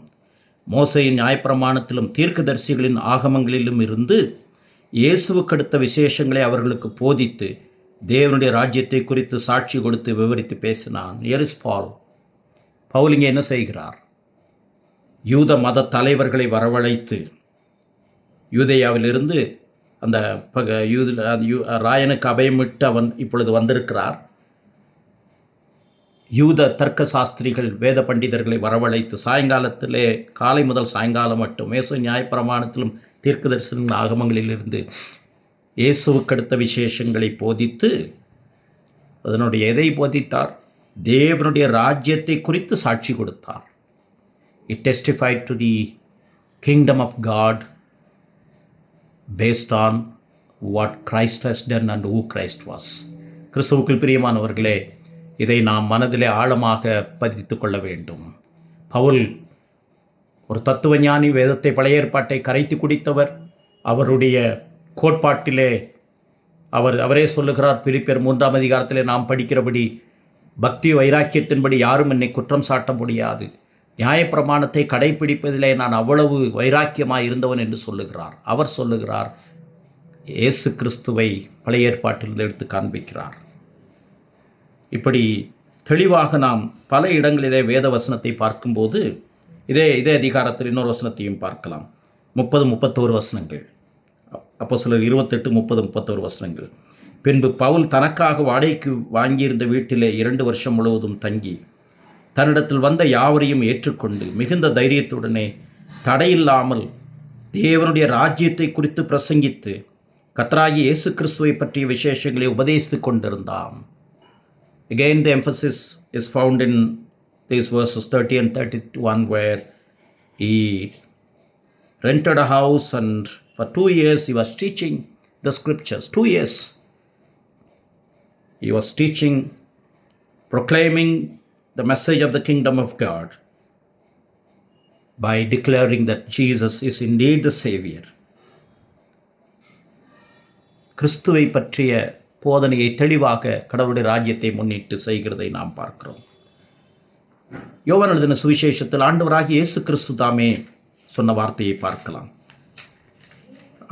மோசேயின் நியாயப்பிரமாணத்திலும் தீர்க்கதரிசிகளின் ஆகமங்களிலும் இருந்து இயேசுவுக்கு அடுத்த விசேஷங்களை அவர்களுக்கு போதித்து தேவனுடைய ராஜ்யத்தை குறித்து சாட்சி கொடுத்து விவரித்து பேசினான். Here is Paul. பவுல் இங்கே என்ன செய்கிறார்? யூத மத தலைவர்களை வரவழைத்து யூதேயாவிலிருந்து அந்த ராயனுக்கு அபயமிட்டு அவன் இப்பொழுது வந்திருக்கிறார். யூத தர்க்க சாஸ்திரிகள் வேத பண்டிதர்களை வரவழைத்து சாயங்காலத்திலே காலை முதல் சாயங்காலம் மட்டும் மேசு நியாயப்பிரமாணத்திலும் தீர்க்க தரிசன ஆகமங்களிலிருந்து இயேசுவுக்கு அடுத்த விசேஷங்களை போதித்து அதனுடைய எதை போதித்தார்? தேவனுடைய ராஜ்யத்தை குறித்து சாட்சி கொடுத்தார். It testified to the kingdom of God based on what Christ has done and who Christ was. கிறிஸ்துவுக்குள் பிரியமானவர்களே, இதை நாம் மனதிலே ஆழமாக பதித்து கொள்ள வேண்டும். பவுல் ஒரு தத்துவஞானி, வேதத்தை பழைய ஏற்பாட்டை கரைத்து குடித்தவர். அவருடைய கோட்பாட்டிலே அவரே சொல்லுகிறார், பிலிப்பியர் 3ஆம் அதிகாரத்திலே நாம் படிக்கிறபடி, பக்தி வைராக்கியத்தின்படி யாரும் என்னை குற்றம் சாட்ட முடியாது, நியாயப்பிரமாணத்தை கடைப்பிடிப்பதிலே நான் அவ்வளவு வைராக்கியமாக இருந்தவன் என்று சொல்லுகிறார். அவர் சொல்லுகிறார், இயேசு கிறிஸ்துவை பழைய ஏற்பாட்டிலிருந்து எடுத்து காண்பிக்கிறார். இப்படி தெளிவாக நாம் பல இடங்களிலே வேத வசனத்தை பார்க்கும்போது இதே அதிகாரத்தில் இன்னொரு வசனத்தையும் பார்க்கலாம். 30-31 வசனங்கள். அப்போஸ்தலர் 28-30-31 வசனங்கள். பின்பு பவுல் தனக்காக வாடகைக்கு வாங்கியிருந்த வீட்டிலே 2 வருஷம் முழுவதும் தங்கி தன்னிடத்தில் வந்த யாவரையும் ஏற்றுக்கொண்டு மிகுந்த தைரியத்துடனே தடையில்லாமல் தேவனுடைய ராஜ்யத்தை குறித்து பிரசங்கித்து கர்த்தராகிய இயேசு கிறிஸ்துவை பற்றிய விசேஷங்களை உபதேசித்து கொண்டிருந்தான். Again, the emphasis is found in these verses 30 and 31, where he rented a house and for 2 years he was teaching the scriptures. 2 years he was teaching, proclaiming the message of the kingdom of God by declaring that Jesus is indeed the Savior. கிறிஸ்துவை பற்றிய போதனையை தெளிவாக கடவுளுடைய ராஜ்யத்தை முன்னிட்டு செய்கிறதை நாம் பார்க்கிறோம். யோவான் எழுதின சுவிசேஷத்தில் ஆண்டவராகிய இயேசு கிறிஸ்து தாமே சொன்ன வார்த்தையை பார்க்கலாம்.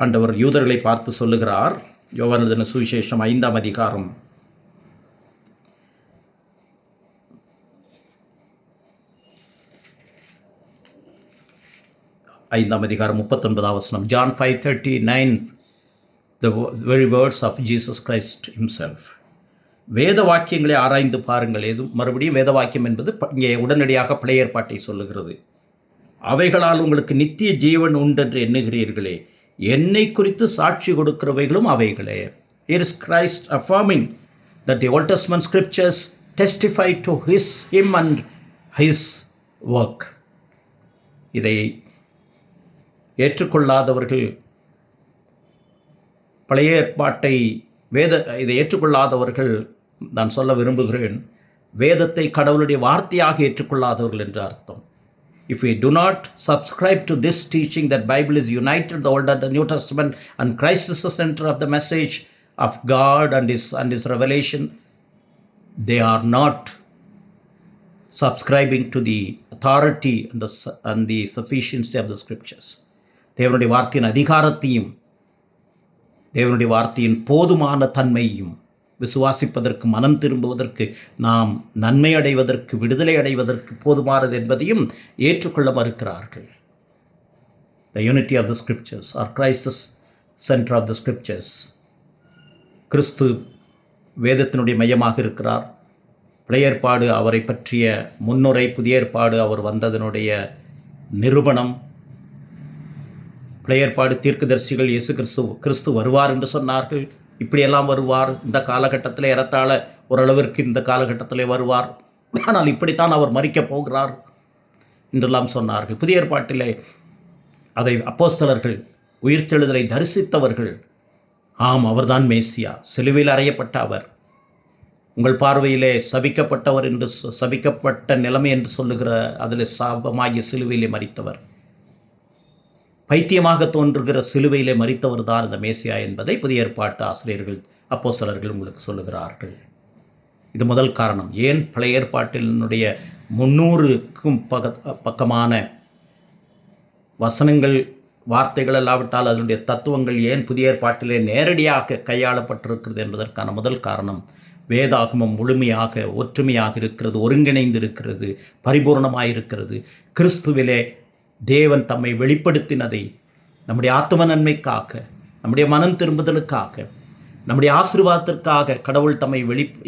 ஆண்டவர் யூதர்களை பார்த்து சொல்லுகிறார். யோவான் எழுதின சுவிசேஷம் 5ஆம் அதிகாரம் 39 வசனம். John 5:39, the very words of Jesus Christ himself. வேத வாக்கியங்களை ஆராய்ந்து பாருங்கள். மறுபடியும் வேத வாக்கியம் என்பது இங்கே உடனடியாக பழைய ஏற்பாட்டை சொல்லுகிறது. அவைகளால் உங்களுக்கு நித்திய ஜீவன் உண்டென்று எண்ணுகிறீர்களே, என்னை குறித்து சாட்சி கொடுக்கிறவைகளும் அவைகளே. Here is Christ affirming that the Old Testament scriptures testify to him and his work. இதை ஏற்றுக்கொள்ளாதவர்கள் பழைய ஏற்பாட்டை இதை ஏற்றுக்கொள்ளாதவர்கள், நான் சொல்ல விரும்புகிறேன், வேதத்தை கடவுளுடைய வார்த்தையாக ஏற்றுக்கொள்ளாதவர்கள் என்று அர்த்தம். If we do not subscribe to this teaching that Bible is united, the Old and the New Testament, and Christ is the center of the message of God and his revelation, they are not subscribing to the authority and the sufficiency of the scriptures. தேவனுடைய வார்த்தையின் அதிகாரத்தையும் தேவனுடைய வார்த்தையின் போதுமான தன்மையும் விசுவாசிப்பதற்கு, மனம் திரும்புவதற்கு, நாம் நன்மை அடைவதற்கு, விடுதலை அடைவதற்கு போதுமானது என்பதையும் ஏற்றுக்கொள்ள மறுக்கிறார்கள். The unity of the scriptures or Christ the center of the scriptures. கிறிஸ்து வேதத்தினுடைய மையமாக இருக்கிறார். பழைய ஏற்பாடு அவரை பற்றிய முன்னுரை, புதிய ஏற்பாடு அவர் வந்ததனுடைய நிரூபணம். பழைய ஏற்பாடு தீர்க்கதரிசிகள் இயேசு கிறிஸ்து வருவார் என்று சொன்னார்கள். இப்படியெல்லாம் வருவார், இந்த காலகட்டத்தில் ஏறத்தாழ ஓரளவிற்கு இந்த காலகட்டத்தில் வருவார், ஆனால் இப்படித்தான் அவர் மரிக்கப் போகிறார் என்றெல்லாம் சொன்னார்கள். புதிய ஏற்பாட்டிலே அதை அப்போஸ்தலர்கள் உயிர்த்தெழுதலை தரிசித்தவர்கள், ஆம் அவர்தான் மேசியா, சிலுவையில் அறையப்பட்ட அவர், உங்கள் பார்வையிலே சபிக்கப்பட்டவர் என்று சபிக்கப்பட்ட நிலைமை என்று சொல்லுகிற அதில் சாபமாகிய சிலுவையிலே மரித்தவர், பைத்தியமாக தோன்றுகிற சிலுவையிலே மரித்தவர் தான் இந்த மேசியா என்பதை புதிய ஏற்பாட்டு ஆசிரியர்கள், அப்போஸ்தலர்கள் உங்களுக்கு சொல்லுகிறார்கள். இது முதல் காரணம். ஏன் பழைய ஏற்பாட்டினுடைய 300க்கும் பக்கமான வசனங்கள், வார்த்தைகள் இல்லாவிட்டால் அதனுடைய தத்துவங்கள் ஏன் புதிய ஏற்பாட்டிலே நேரடியாக கையாளப்பட்டிருக்கிறது என்பதற்கான முதல் காரணம், வேதாகமம் முழுமையாக ஒற்றுமையாக இருக்கிறது, ஒருங்கிணைந்து இருக்கிறது, பரிபூர்ணமாக இருக்கிறது. கிறிஸ்துவிலே தேவன் தம்மை வெளிப்படுத்தினதை நம்முடைய ஆத்தும நன்மைக்காக, நம்முடைய மனம் திரும்புதலுக்காக, நம்முடைய ஆசீர்வாதத்திற்காக கடவுள் தம்மை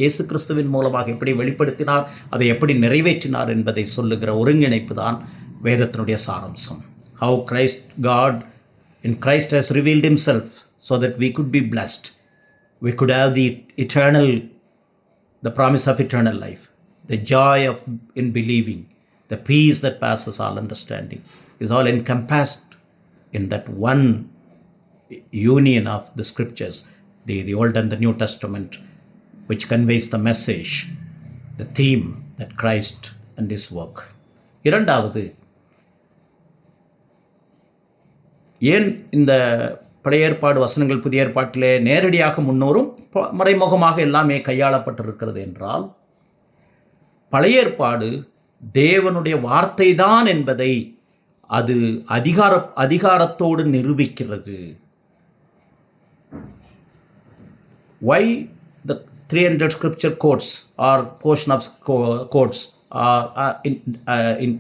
இயேசு கிறிஸ்துவின் மூலமாக எப்படி வெளிப்படுத்தினார், அதை எப்படி நிறைவேற்றினார் என்பதை சொல்லுகிற ஒருங்கிணைப்பு தான் வேதத்தினுடைய சாராம்சம். How God in Christ has revealed himself so that we could be blessed. We could have the promise of eternal life, the joy in believing, the peace that passes all understanding is all encompassed in that one union of the scriptures, the Old and the New Testament, which conveys the message, the theme that Christ and his work. இரண்டாவது, ஏன் இந்த பழைய ஏற்பாடு வசனங்கள் புதிய ஏற்பாட்டிலே நேரடியாக முன்னோரும் மறைமுகமாக எல்லாமே கையாளப்பட்டிருக்கிறது என்றால், பழைய ஏற்பாடு தேவனுடைய வார்த்தை தான் என்பதை அது அதிகாரத்தோடு நிரூபிக்கிறது. Why the 300 scripture quotes or portion of quotes are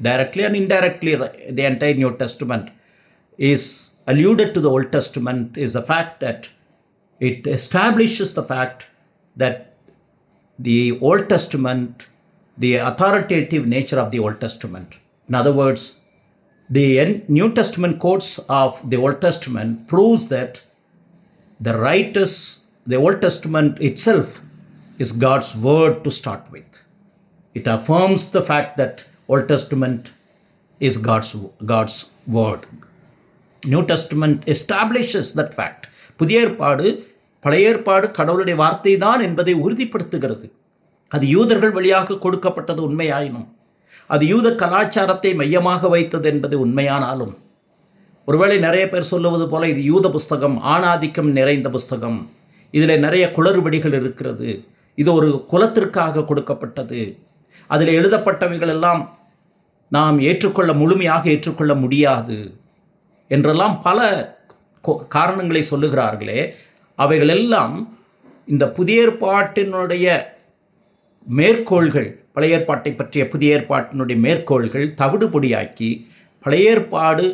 directly and indirectly the entire New Testament is alluded to the Old Testament is the fact that it establishes the fact that the Old Testament, the authoritative nature of the Old Testament. In other words, the New Testament quotes of the Old Testament proves that the Old Testament itself is God's word to start with. It affirms the fact that Old Testament is God's word. New Testament establishes that fact. புதிய ஏற்பாடு பழைய ஏற்பாடு கடவுளுடைய வார்த்தை தான் என்பதை உறுதிப்படுத்துகிறது. அது யூதர்கள் வழியாக கொடுக்கப்பட்டது உண்மையாயினும், அது யூத கலாச்சாரத்தை மையமாக வைத்தது என்பது உண்மையானாலும், ஒருவேளை நிறைய பேர் சொல்லுவது போல இது யூத புஸ்தகம், ஆணாதிக்கம் நிறைந்த புஸ்தகம், இதில் நிறைய குளறுபடிகள் இருக்கிறது, இது ஒரு குலத்திற்காக கொடுக்கப்பட்டது, அதில் எழுதப்பட்டவைகள் எல்லாம் நாம் முழுமையாக ஏற்றுக்கொள்ள முடியாது என்றெல்லாம் பல காரணங்களை சொல்லுகிறார்களே, அவைகளெல்லாம் இந்த புதிய ஏற்பாட்டினுடைய மேற்கோள்கள், பழைய ஏற்பாட்டை பற்றிய புதிய ஏற்பாட்டினுடைய மேற்கோள்கள் தவிடுபொடியாக்கி பழைய ஏற்பாடு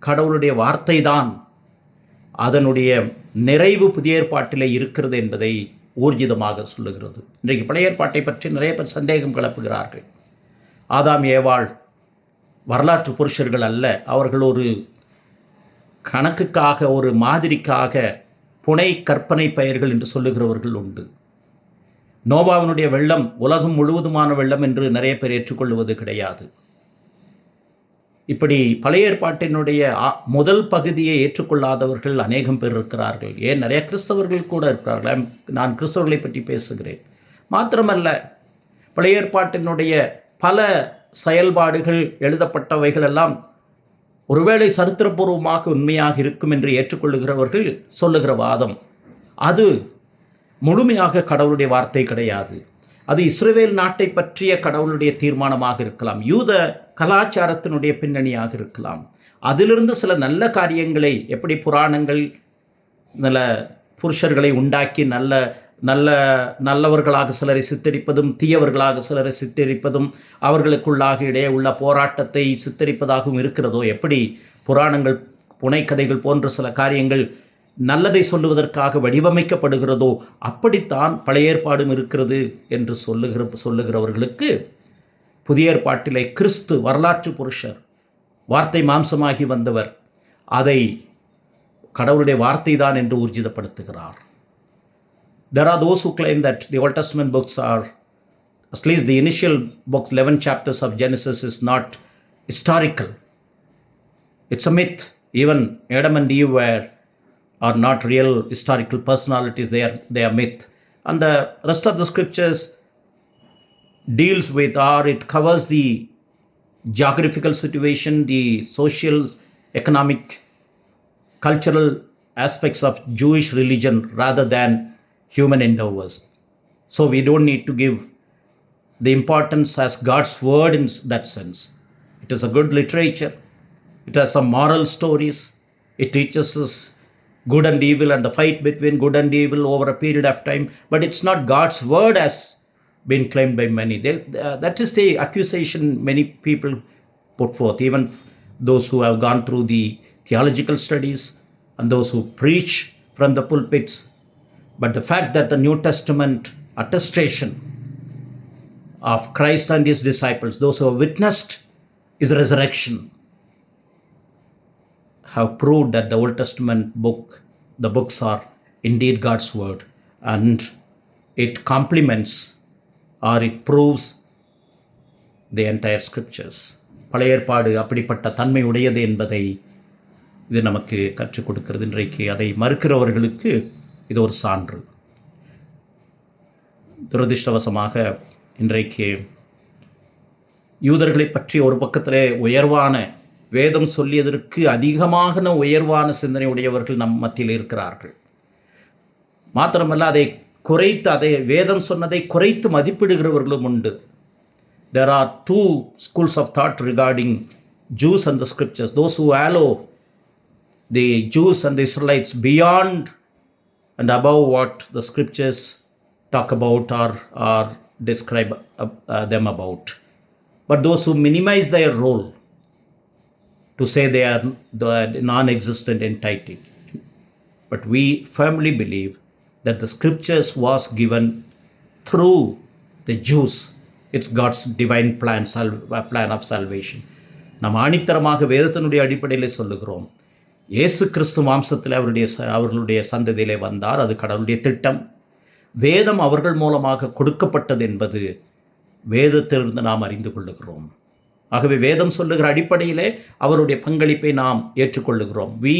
கடவுளுடைய வார்த்தை தான், அதனுடைய நிறைவு புதிய ஏற்பாட்டிலே இருக்கிறது என்பதை ஊர்ஜிதமாக சொல்லுகிறது. இன்றைக்கு பழைய ஏற்பாட்டை பற்றி நிறைய பேர் சந்தேகம் கிளப்புகிறார்கள். ஆதாம் ஏவாள் வரலாற்று புருஷர்கள் அல்ல, அவர்கள் ஒரு கணக்குக்காக, ஒரு மாதிரிக்காக புனை கற்பனை பெயர்கள் என்று சொல்லுகிறவர்கள் உண்டு. நோவாவினுடைய வெள்ளம் உலகம் முழுவதுமான வெள்ளம் என்று நிறைய பேர் ஏற்றுக்கொள்வது கிடையாது. இப்படி பழைய ஏற்பாட்டினுடைய முதல் பகுதியை ஏற்றுக்கொள்ளாதவர்கள் அநேகம் பேர் இருக்கிறார்கள். ஏன் நிறைய கிறிஸ்தவர்கள் கூட இருக்கிறார்கள். நான் கிறிஸ்தவர்களை பற்றி பேசுகிறேன். மாத்திரமல்ல, பழைய ஏற்பாட்டினுடைய பல செயல்பாடுகள் எழுதப்பட்டவைகள் எல்லாம் ஒருவேளை சரித்திரபூர்வமாக உண்மையாக இருக்கும் என்று ஏற்றுக்கொள்ளுகிறவர்கள் சொல்லுகிற வாதம், அது முழுமையாக கடவுளுடைய வார்த்தை கிடையாது. அது இஸ்ரவேல் நாட்டை பற்றிய கடவுளுடைய தீர்மானமாக இருக்கலாம், யூத கலாச்சாரத்தினுடைய பின்னணியாக இருக்கலாம். அதிலிருந்து சில நல்ல காரியங்களை, எப்படி புராணங்கள் நல்ல புருஷர்களை உண்டாக்கி நல்லவர்களாக சிலரை சித்தரிப்பதும், தீயவர்களாக சிலரை சித்தரிப்பதும், அவர்களுக்குள்ளாக இடையே உள்ள போராட்டத்தை சித்தரிப்பதாகவும் இருக்கிறதோ, எப்படி புராணங்கள் புனைக்கதைகள் போன்ற சில காரியங்கள் நல்லதை சொல்லுவதற்காக வடிவமைக்கப்படுகிறதோ, அப்படித்தான் பழைய ஏற்பாடும் இருக்கிறது என்று சொல்லுகிறவர்களுக்கு புதிய ஏற்பாட்டிலே கிறிஸ்து வரலாற்று புருஷர், வார்த்தை மாம்சமாகி வந்தவர், அதை கடவுளுடைய வார்த்தை தான் என்று ஊர்ஜிதப்படுத்துகிறார். There are those who claim that the Old Testament books are, at least the initial books, 11 chapters of Genesis, is not historical. It's a myth. Even Adam and Eve are not real historical personalities. They are myth. And the rest of the scriptures deals with, or it covers the geographical situation, the social, economic, cultural aspects of Jewish religion rather than human endeavors. So we don't need to give the importance as God's word in that sense. It is a good literature. It has some moral stories. It teaches us good and evil and the fight between good and evil over a period of time. But it's not God's word as been claimed by many. That is the accusation many people put forth, even those who have gone through the theological studies and those who preach from the pulpits. But the fact that the New Testament attestation of Christ and his disciples, those who have witnessed his resurrection, have proved that the Old Testament the books are indeed God's word, and it complements or it proves the entire scriptures. பழைய ஏற்பாடு அப்படிப்பட்ட தன்மை உடையது என்பதை இது நமக்கு கற்றுக் கொடுக்கிறது. இன்றைக்கு அதை மறுக்கிறவர்களுக்கு இது ஒரு சான்று. துரதிர்ஷ்டவசமாக இன்றைக்கு யூதர்களை பற்றி ஒரு பக்கத்திலே உயர்வான வேதம் சொல்லியதற்கு அதிகமான உயர்வான சிந்தனை உடையவர்கள் நம் மத்தியில் இருக்கிறார்கள். மாத்திரமல்ல, அதை வேதம் சொன்னதை குறைத்து மதிப்பிடுகிறவர்களும் உண்டு. There are two schools of thought regarding Jews and the scriptures. Those who allow the Jews and the Israelites beyond and above what the scriptures talk about or describe them about. But those who minimize their role to say they are the non-existent entity. But we firmly believe that the scriptures was given through the Jews. It's God's divine plan of salvation. நாம் ஆணித்தரமாக வேதத்தினுடைய அடிப்படையில் சொல்லுகிறோம், இயேசு கிறிஸ்து மாம்சத்தில் அவர்களுடைய சந்ததியிலே வந்தார். அது கடவுளுடைய திட்டம். வேதம் அவர்கள் மூலமாக கொடுக்கப்பட்டது என்பது வேதத்திலிருந்து நாம் அறிந்து கொள்ளுகிறோம். ஆகவே வேதம் சொல்லுகிற அடிப்படையிலே அவருடைய பங்களிப்பை நாம் ஏற்றுக்கொள்ளுகிறோம். We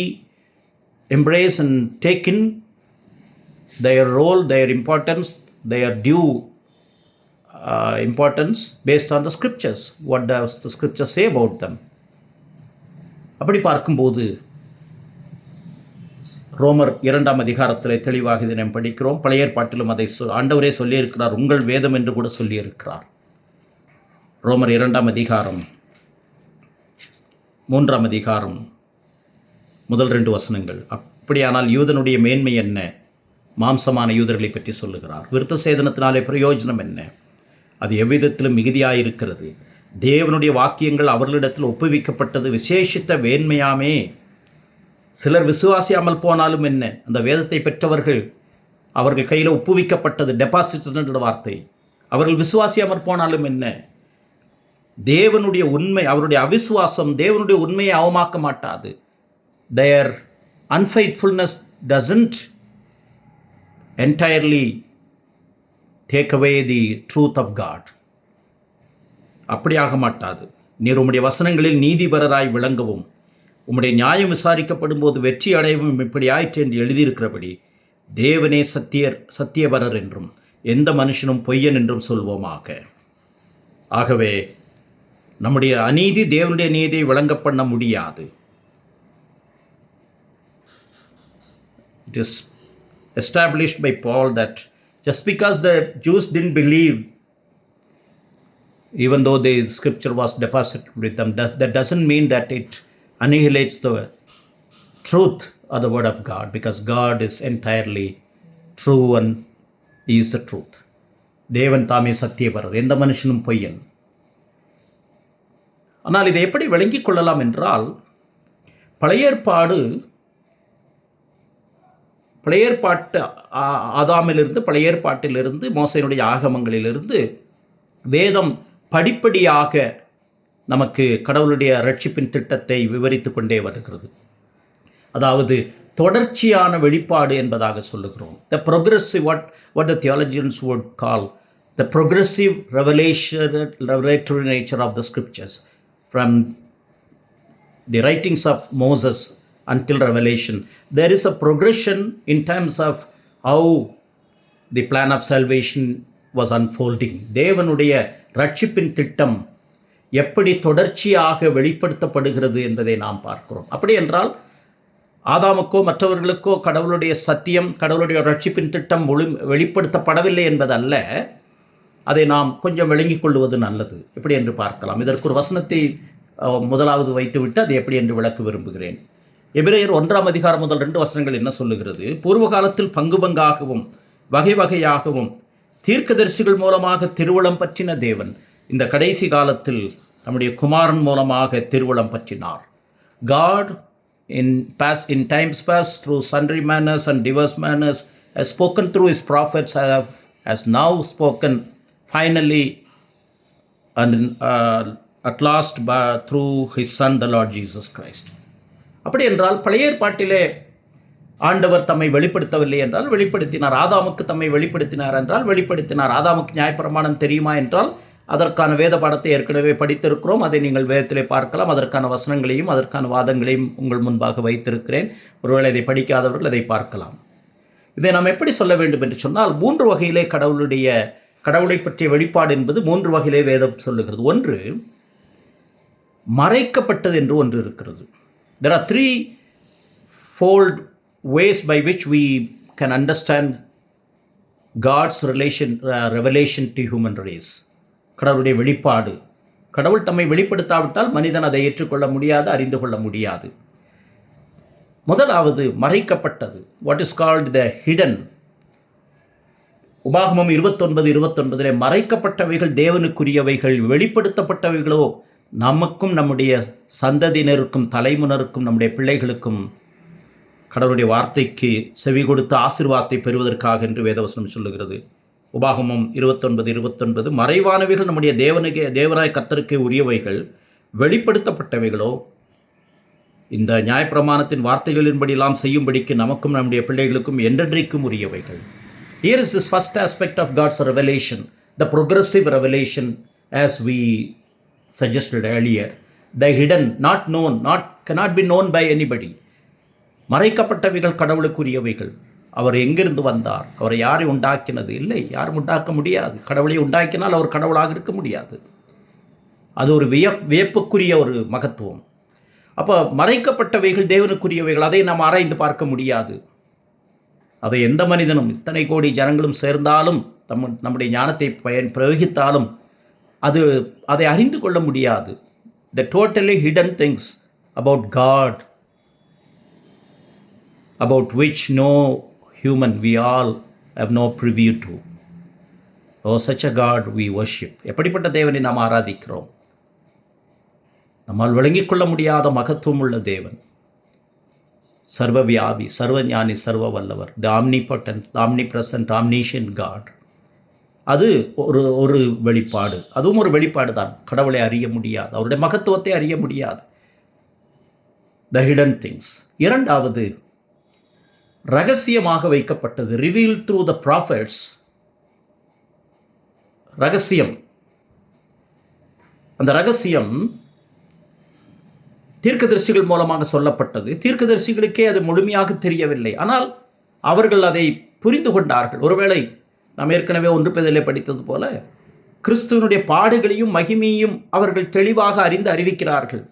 embrace and take in their role, their importance, their due importance based on the scriptures. What does the scripture say about them? அப்படி பார்க்கும்போது ரோமர் 2ஆம் அதிகாரத்திலே தெளிவாக இதை நாம் படிக்கிறோம். பழைய ஏற்பாட்டிலும் அதை ஆண்டவரே சொல்லியிருக்கிறார், உங்கள் வேதம் என்று கூட சொல்லியிருக்கிறார். ரோமர் 2ஆம் அதிகாரம் 3ஆம் அதிகாரம் முதல் 2 வசனங்கள். அப்படியானால் யூதனுடைய மேன்மை என்ன? மாம்சமான யூதர்களை பற்றி சொல்லுகிறார். விருத்த சேதனத்தினாலே பிரயோஜனம் என்ன? அது எவ்விதத்திலும் மிகுதியாயிருக்கிறது. தேவனுடைய வாக்கியங்கள் அவர்களிடத்தில் ஒப்புவிக்கப்பட்டது விசேஷித்த வேண்மையாமே. சிலர் விசுவாசியாமல் போனாலும் என்ன? அந்த வேதத்தை பெற்றவர்கள் அவர்கள் கையில் ஒப்புவிக்கப்பட்டது, டெபாசிட் என்ற வார்த்தை. அவர்கள் விசுவாசியாமல் போனாலும் என்ன? தேவனுடைய உண்மை, அவருடைய அவிசுவாசம் தேவனுடைய உண்மையை அவமாக்க மாட்டாது. their unfaithfulness doesn't entirely take away the truth of God. அப்படியாக மாட்டாது. நீர் உம்முடைய வசனங்களில் நீதிபரராய் விளங்கவும் உம்முடைய நியாயம் விசாரிக்கப்படும் போது வெற்றி அடையவும் இப்படி ஆயிற்று என்று எழுதியிருக்கிறபடி தேவனே சத்தியபரர் என்றும் எந்த மனுஷனும் பொய்யன் என்றும் சொல்வோமாக. ஆகவே நம்முடைய அநீதி தேவனுடைய நீதியை விளங்க பண்ண முடியாது. It is established by Paul that just because the Jews didn't believe, even though the scripture was deposited with them, that doesn't mean that it annihilates the truth of the word of God, because God is entirely true and he is the truth. தேவன் தாமே சத்தியபரர், எந்த மனுஷனும் பொய்யன். ஆனால் இதை எப்படி விளங்கிக் கொள்ளலாம் என்றால், பழைய ஏற்பாட்டு ஆதாமிலிருந்து, பழைய ஏற்பாட்டிலிருந்து, மோசேயினுடைய ஆகமங்களிலிருந்து வேதம் படிப்படியாக நமக்கு கடவுளுடைய ரட்சிப்பின் திட்டத்தை விவரித்து கொண்டே வருகிறது. அதாவது தொடர்ச்சியான வெளிப்பாடு என்பதாக சொல்லுகிறோம். The progressive, what the theologians would call the progressive revelatory nature of the scriptures, from the writings of Moses until Revelation. There is a progression in terms of how the plan of salvation was unfolding. தேவனுடைய ரட்சிப்பின் திட்டம் எப்படி தொடர்ச்சியாக வெளிப்படுத்தப்படுகிறது என்பதை நாம் பார்க்கிறோம். அப்படி என்றால் ஆதாமுக்கோ மற்றவர்களுக்கோ கடவுளுடைய சத்தியம், கடவுளுடைய ரட்சிப்பின் திட்டம் வெளிப்படுத்தப்படவில்லை என்பதல்ல. அதை நாம் கொஞ்சம் விளங்கிக் கொள்வது நல்லது. எப்படி என்று பார்க்கலாம். இதற்கு ஒரு வசனத்தை முதலாவது வைத்துவிட்டு அதை எப்படி என்று விளக்க விரும்புகிறேன். எபிரேயர் 1ஆம் அதிகாரம் முதல் 2 வசனங்கள் என்ன சொல்லுகிறது? பூர்வ காலத்தில் பங்கு பங்காகவும் வகை வகையாகவும் தீர்க்கதரிசிகள் மூலமாக திருவுளம் பற்றின தேவன் இந்த கடைசி காலத்தில் நம்முடைய குமாரன் மூலமாக திருவுளம் பற்றினார். God in times past through sundry manners and diverse manners has spoken through his prophets, has now spoken finally and at last through his son the Lord Jesus Christ. அப்படி என்றால் பழைய ஏற்பாட்டிலே ஆண்டவர் தம்மை வெளிப்படுத்தவில்லை என்றால் வெளிப்படுத்தினார். ஆதாமுக்கு தம்மை வெளிப்படுத்தினார் என்றால் வெளிப்படுத்தினார். ஆதாமுக்கு நியாயப்பிரமாணம் தெரியுமா என்றால் அதற்கான வேத பாடத்தை ஏற்கனவே படித்திருக்கிறோம். அதை நீங்கள் வேதத்திலே பார்க்கலாம். அதற்கான வசனங்களையும் அதற்கான வாதங்களையும் உங்கள் முன்பாக வைத்திருக்கிறேன். ஒருவேளை இதை படிக்காதவர்கள் அதை பார்க்கலாம். இதை நாம் எப்படி சொல்ல வேண்டும் என்று சொன்னால், 3 வகையிலே கடவுளை பற்றிய வெளிப்பாடு என்பது 3 வகையிலே வேதம் சொல்லுகிறது. ஒன்று, மறைக்கப்பட்டது என்று ஒன்று இருக்கிறது. There are 3-fold ways by which we can understand God's revelation to human race. கடவுளுடைய வெளிப்பாடு. கடவுள் தம்மை வெளிப்படுத்தாவிட்டால் மனிதன் அதை ஏற்றுக்கொள்ள முடியாது, அறிந்து கொள்ள முடியாது. முதலாவது மறைக்கப்பட்டது. What is called the hidden. உபாகமம் 29:29 மறைக்கப்பட்டவைகள் தேவனுக்குரியவைகள், வெளிப்படுத்தப்பட்டவைகளோ நமக்கும் நம்முடைய சந்ததியினருக்கும் தலைமுனருக்கும் நம்முடைய பிள்ளைகளுக்கும் கடவுளுடைய வார்த்தைக்கு செவி கொடுத்து ஆசீர்வாதத்தை பெறுவதற்காக என்று வேதவசனம் சொல்லுகிறது. உபாகமம் 29:29 மறைவானவைகள் நம்முடைய தேவனாய் கர்த்தருக்கே உரியவைகள், வெளிப்படுத்தப்பட்டவைகளோ இந்த நியாயப்பிரமாணத்தின் வார்த்தைகளின்படியெல்லாம் செய்யும்படிக்கு நமக்கும் நம்முடைய பிள்ளைகளுக்கும் என்றென்றைக்கும் உரியவைகள். Here is this first aspect of God's revelation, the progressive revelation, as we suggested earlier. The hidden, not known, cannot be known by anybody. மறைக்கப்பட்டவைகள் கடவுளுக்குரியவைகள். அவர் எங்கிருந்து வந்தார், அவரை யாரை உண்டாக்கினது, இல்லை, யாரும் உண்டாக்க முடியாது. கடவுளை உண்டாக்கினால் அவர் கடவுளாக இருக்க முடியாது. அது ஒரு வியப்புக்குரிய ஒரு மகத்துவம். அப்போ மறைக்கப்பட்டவைகள் தேவனுக்குரியவைகள், அதை நாம் ஆராய்ந்து பார்க்க முடியாது. அதை எந்த மனிதனும், இத்தனை கோடி ஜனங்களும் சேர்ந்தாலும் நம்முடைய ஞானத்தை பிரயோகித்தாலும் அதை அறிந்து கொள்ள முடியாது. The totally hidden things about God, about which no human, we all have no preview to. Oh, such a God we worship. எப்படிப்பட்ட தேவனை நாம் ஆராதிக்கிறோம். நம்மால் விளங்கிக் கொள்ள முடியாத மகத்துவம் உள்ள தேவன், சர்வ வியாபி, சர்வ ஞானி, சர்வ வல்லவர், த ஆம்னிபொட்டன்ட், ஆம்னிப்ரெசன்ட், ஆம்னிஷியன்ட் காட். அது ஒரு வெளிப்பாடு. அதுவும் ஒரு வெளிப்பாடு தான். கடவுளை அறிய முடியாது, அவருடைய மகத்துவத்தை அறிய முடியாது. த ஹிடன் திங்ஸ். இரண்டாவது, ரகசியமாக வைக்கப்பட்டது. Reveal through the prophets. ரகசியம். அந்த ரகசியம் தீர்க்கதரிசிகள் மூலமாக சொல்லப்பட்டது. தீர்க்கதரிசிகளுக்கே அது முழுமையாக தெரியவில்லை. ஆனால் அவர்கள் அதை புரிந்து கொண்டார்கள். ஒருவேளை நாம் ஏற்கனவே 1 பேதிலே படித்தது போல கிறிஸ்துவனுடைய பாடுகளையும் மகிமையும் அவர்கள் தெளிவாக அறிவிக்கிறார்கள்.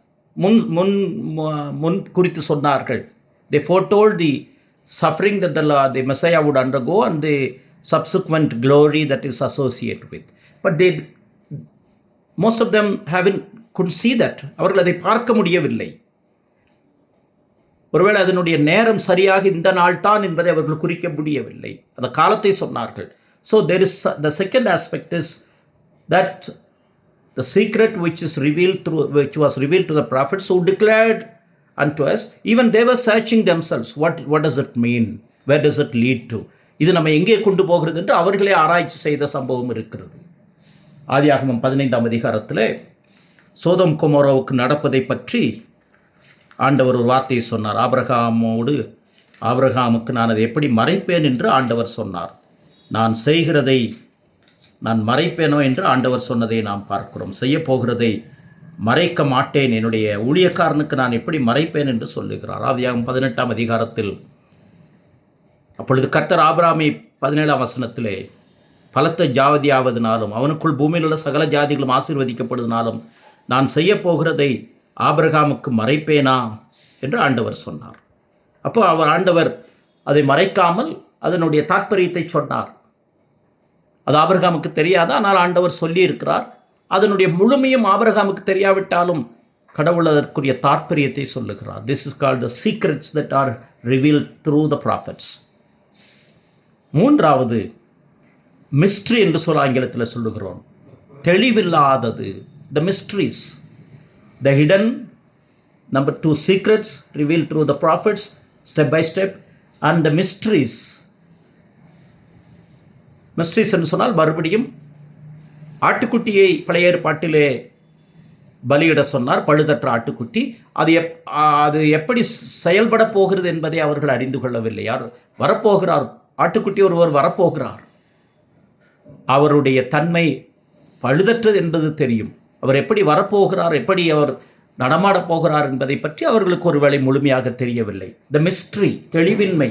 முன் குறித்து சொன்னார்கள். They foretold the suffering that the Messiah would undergo and the subsequent glory that is associated with. But most of them couldn't see that. அவர்கள் அதை பார்க்க முடியவில்லை. ஒருவேளை அதனுடைய நேரம் சரியாக இந்த நாள் தான் என்பதை அவர்கள் குறிக்க முடியவில்லை. அந்த காலத்தை சொன்னார்கள். So there is the second aspect is that the secret which was revealed to the prophets who declared unto us, even they were searching themselves. What does it mean? Where does it lead to? இது நம்ம எங்கே கொண்டு போகிறது என்று அவர்களே ஆராய்ச்சி செய்த சம்பவம் இருக்கிறது. ஆதியாகமம் 15ஆம் அதிகாரத்திலே சோதோம் கொமோராவுக்கு நடப்பதை பற்றி ஆண்டவர் ஒரு வார்த்தையை சொன்னார். ஆபிரகாமுக்கு நான் அதை எப்படி மறைப்பேன் என்று ஆண்டவர் சொன்னார். நான் செய்கிறதை நான் மறைப்பேனோ என்று ஆண்டவர் சொன்னதை நாம் பார்க்கிறோம். செய்யப்போகிறதை மறைக்க மாட்டேன், என்னுடைய ஊழியக்காரனுக்கு நான் எப்படி மறைப்பேன் என்று சொல்லுகிறார். ஆதியாகமம் 18ஆம் அதிகாரத்தில் அப்பொழுது கர்த்தர் ஆபிரகாமை 17ஆம் வசனத்திலே பலத்த ஜாதியாவதினாலும் அவனுக்குள் பூமியில் உள்ள சகல ஜாதிகளும் ஆசீர்வதிக்கப்படுவதனாலும் நான் செய்யப்போகிறதை ஆபிரகாமுக்கு மறைப்பேனா என்று ஆண்டவர் சொன்னார். அப்போ ஆண்டவர் அதை மறைக்காமல் அதனுடைய தாற்பயத்தை சொன்னார். அது ஆபிரகாமுக்கு தெரியாது, ஆனால் ஆண்டவர் சொல்லியிருக்கிறார். அதனுடைய முழுமையும் ஆபிரகாமுக்கு தெரியாவிட்டாலும் கடவுள் அதற்குரிய தாற்பயத்தை சொல்லுகிறார். This is called the secrets that are revealed through the prophets. மூன்றாவது, மிஸ்ட்ரி என்று சொல்ல ஆங்கிலத்தில் சொல்லுகிறோம். தெளிவில்லாதது. The mysteries, the hidden, Number 2, secrets revealed through the prophets, step by step. And the mysteries. Mysteries என்று சொன்னால் மறுபடியும் ஆட்டுக்குட்டியை பழைய ஏற்பாட்டிலே பலியிட சொன்னார், பழுதற்ற ஆட்டுக்குட்டி. அது எப்படி செயல்பட போகிறது என்பதை அவர்கள் அறிந்து கொள்ளவில்லை. யார் வரப்போகிறார்? ஆட்டுக்குட்டி ஒருவர் வரப்போகிறார். அவருடைய தன்மை பழுதற்றது என்பது தெரியும். அவர் எப்படி வரப்போகிறார், எப்படி அவர் நடமாடப் போகிறார் என்பதை பற்றி அவர்களுக்கு ஒருவேளை முழுமையாக தெரியவில்லை. த மிஸ்ட்ரி, தெளிவின்மை.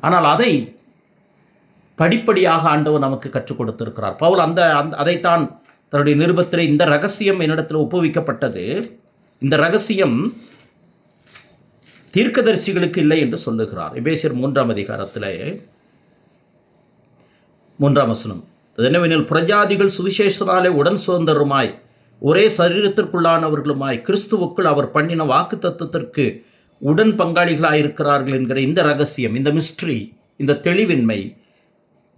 ஆனால் அதை படிப்படியாக ஆண்டவர் நமக்கு கற்றுக் கொடுத்திருக்கிறார். பவுல் அதைத்தான் தன்னுடைய நிருபத்திலே, இந்த ரகசியம் என்னிடத்தில் ஒப்புவிக்கப்பட்டது, இந்த ரகசியம் தீர்க்கதரிசிகளுக்கு இல்லை என்று சொல்லுகிறார். எபேசியர் 3ஆம் அதிகாரத்திலே 3ஆம் வசனம், என்னவெனில் புறஜாதிகள் சுவிசேஷனாலே உடன் சுதந்திரமாய் ஒரே சரீரத்திற்குள்ளானவர்களுமாய் கிறிஸ்துவுக்குள் அவர் பண்ணின வாக்கு தத்துவத்திற்கு உடன் பங்காளிகளாயிருக்கிறார்கள் என்கிற இந்த ரகசியம், இந்த மிஸ்ட்ரி, இந்த தெளிவின்மை,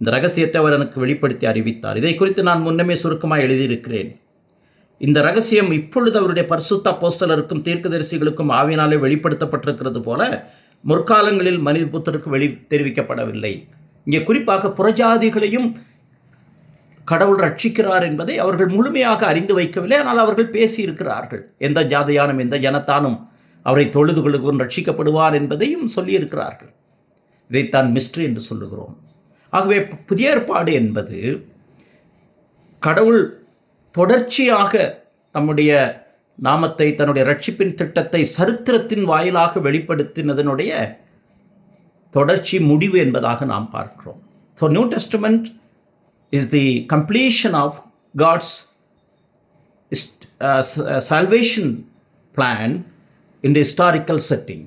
இந்த ரகசியத்தை அவர் எனக்கு வெளிப்படுத்தி அறிவித்தார். இதை குறித்து நான் முன்னமே சுருக்கமாக எழுதியிருக்கிறேன். இந்த ரகசியம் இப்பொழுது அவருடைய பரிசுத்த அப்போஸ்தலருக்கும் தீர்க்கதரிசிகளுக்கும் ஆவியினாலே வெளிப்படுத்தப்பட்டிருக்கிறது போல முற்காலங்களில் மனிதபுத்திரருக்கு தெரிவிக்கப்படவில்லை. இங்கே குறிப்பாக புறஜாதிகளையும் கடவுள் ரட்சிக்கிறார் என்பதை அவர்கள் முழுமையாக அறிந்து வைக்கவில்லை. ஆனால் அவர்கள் பேசியிருக்கிறார்கள். எந்த ஜாதியானும் எந்த ஜனத்தானும் அவரை தொழுது கொள்ளுவன் ரட்சிக்கப்படுவார் என்பதையும் சொல்லியிருக்கிறார்கள். இதைத்தான் மிஸ்ட்ரி என்று சொல்லுகிறோம். ஆகவே புதிய ஏற்பாடு என்பது கடவுள் தொடர்ச்சியாக தம்முடைய நாமத்தை, தன்னுடைய ரட்சிப்பின் திட்டத்தை சரித்திரத்தின் வாயிலாக வெளிப்படுத்தினதனுடைய தொடர்ச்சி, முடிவு என்பதாக நாம் பார்க்கிறோம். So new testament is the completion of God's salvation plan in the historical setting.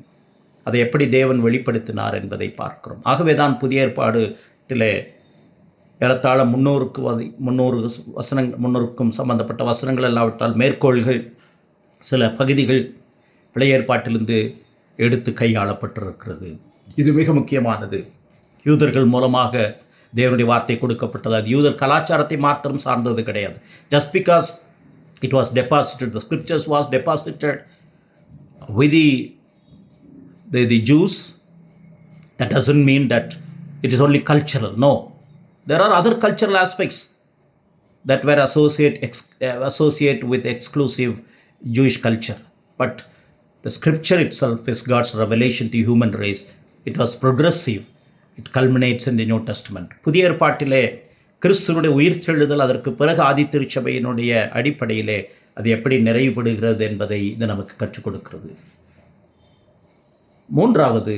அதை எப்படி தேவன் வெளிப்படுத்தினார் என்பதை பார்க்கிறோம். ஆகவே தான் புதிய ஏற்பாட்டிலே ஏறத்தாழ 300க்கும் சம்பந்தப்பட்ட வசனங்கள் இல்லாவிட்டால் மேற்கோள்கள், சில பகுதிகள் பழைய ஏற்பாட்டிலிருந்து எடுத்து கையாளப்பட்டிருக்கிறது. இது மிக முக்கியமானது. யூதர்கள் மூலமாக தேவனுடைய வார்த்தை கொடுக்கப்பட்டது. அது யூதர் கலாச்சாரத்தை மாத்திரம் சார்ந்தது கிடையாது. Just because it was deposited, the scriptures was deposited with the Jews, that doesn't mean that it is only cultural. No, there are other cultural aspects that were associate with exclusive Jewish culture. But the scripture itself is God's revelation to human race. It was progressive. It culminates in the New Testament. புதிய ஏற்பாட்டிலே கிறிஸ்துவனுடைய உயிர்த்தெழுதல், அதற்கு பிறகு ஆதி திருச்சபையினுடைய அடிப்படையிலே அது எப்படி நிறைவுபடுகிறது என்பதை இது நமக்கு கற்றுக் கொடுக்கிறது. மூன்றாவது,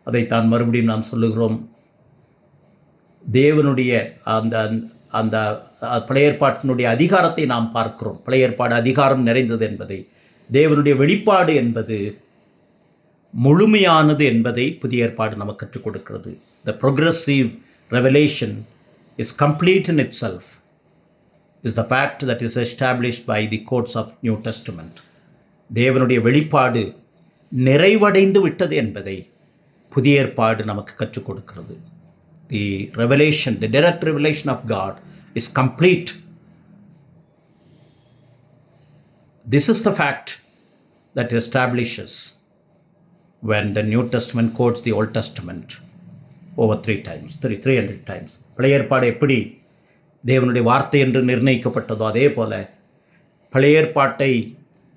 அதைத்தான் மறுபடியும் நாம் சொல்லுகிறோம், தேவனுடைய அந்த பழைய ஏற்பாட்டினுடைய அதிகாரத்தை நாம் பார்க்கிறோம். பழைய ஏற்பாடு அதிகாரம் நிறைந்தது என்பதை, தேவனுடைய வெளிப்பாடு என்பது முழுமையானது என்பதை புதிய ஏற்பாடு நமக்கு கற்றுக் கொடுக்கிறது. The progressive revelation is complete in itself, is the fact that is established by the courts of New Testament. தேவனுடைய வெளிப்பாடு நிறைவடைந்து விட்டது என்பதை புதிய ஏற்பாடு நமக்கு கற்றுக் கொடுக்கிறது. The revelation, the direct revelation of God is complete. This is the fact that establishes when the New Testament quotes the Old Testament over 300 times. பழைய ஏற்பாடு எப்படி தேவனுடைய வார்த்தை என்று நிர்ணயிக்கப்பட்டதோ அதே போல பழைய ஏற்பாட்டை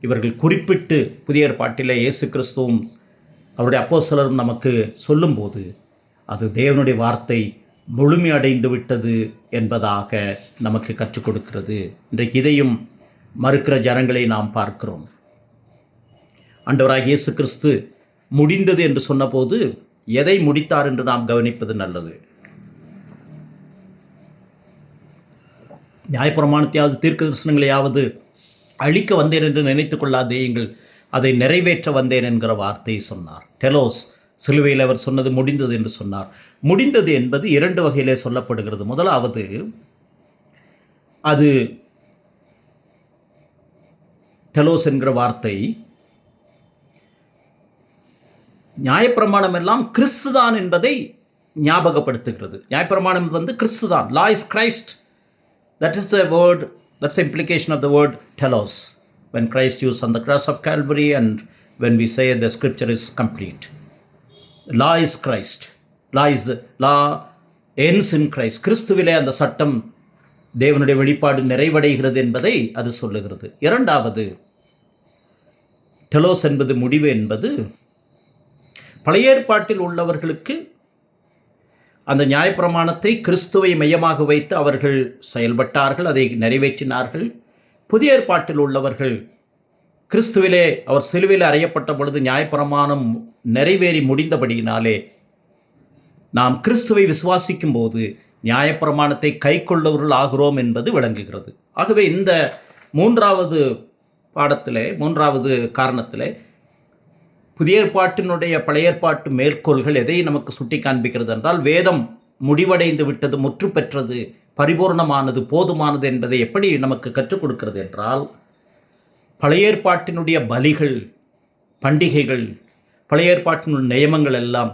இவர்கள் குறிப்பிட்டு புதிய ஏற்பாட்டிலே இயேசு கிறிஸ்துவும் அவருடைய அப்போஸ்தலரும் நமக்கு சொல்லும்போது அது தேவனுடைய வார்த்தை முழுமையடைந்து விட்டது என்பதாக நமக்கு கற்றுக் கொடுக்கிறது. இன்றைக்கு இதையும் மறுக்கிற ஜனங்களை நாம் பார்க்கிறோம். ஆண்டவராகிய இயேசு கிறிஸ்து முடிந்தது என்று சொன்னபோது எதை முடித்தார் என்று நாம் கவனிப்பது நல்லது. நியாயப்பிரமாணத்தையாவது தீர்க்க தரிசனங்களையாவது அழிக்க வந்தேன் என்று நினைத்து கொள்ளாதேயுங்கள், அதை நிறைவேற்ற வந்தேன் என்கிற வார்த்தையை சொன்னார். டெலோஸ், சிலுவையில் அவர் சொன்னது முடிந்தது என்று சொன்னார். முடிந்தது என்பது இரண்டு வகையிலே சொல்லப்படுகிறது. முதலாவது, அது டெலோஸ் என்கிற வார்த்தை நியாயப்பிரமாணம் எல்லாம் கிறிஸ்துதான் என்பதை ஞாபகப்படுத்துகிறது. நியாயப்பிரமாணம் கிறிஸ்துதான். Law is Christ. That is the word, that's the implication of the word telos. when Christ used on the cross of Calvary, and when we say the scripture is complete. Law is Christ. Law ends in Christ. கிறிஸ்துவிலே அந்த சட்டம் தேவனுடைய வெளிப்பாடு நிறைவடைகிறது என்பதை அது சொல்லுகிறது. இரண்டாவது, Delos என்பது முடிவு என்பது பழைய ஏற்பாட்டில் உள்ளவர்களுக்கு அந்த நியாயப்பிரமாணத்தை கிறிஸ்துவை மையமாக வைத்து அவர்கள் செயல்பட்டார்கள், அதை நிறைவேற்றினார்கள். புதிய ஏற்பாட்டில் உள்ளவர்கள் கிறிஸ்துவிலே அவர் சிலுவையில் அறையப்பட்ட பொழுது நியாயப்பிரமாணம் நிறைவேறி முடிந்தபடியினாலே நாம் கிறிஸ்துவை விசுவாசிக்கும் போது நியாயப்பிரமாணத்தை கை கொள்ளவர்கள் ஆகிறோம் என்பது விளங்குகிறது. ஆகவே இந்த மூன்றாவது காரணத்திலே புதிய ஏற்பாட்டினுடைய பழைய ஏற்பாட்டு மேற்கோள்கள் எதை நமக்கு சுட்டி காண்பிக்கிறது என்றால், வேதம் முடிவடைந்து விட்டது, முற்று பெற்றது, பரிபூர்ணமானது, போதுமானது என்பதை எப்படி நமக்கு கற்றுக் கொடுக்கிறது என்றால், பழைய ஏற்பாட்டினுடைய பலிகள், பண்டிகைகள், பழைய ஏற்பாட்டினுடைய நியமங்கள் எல்லாம்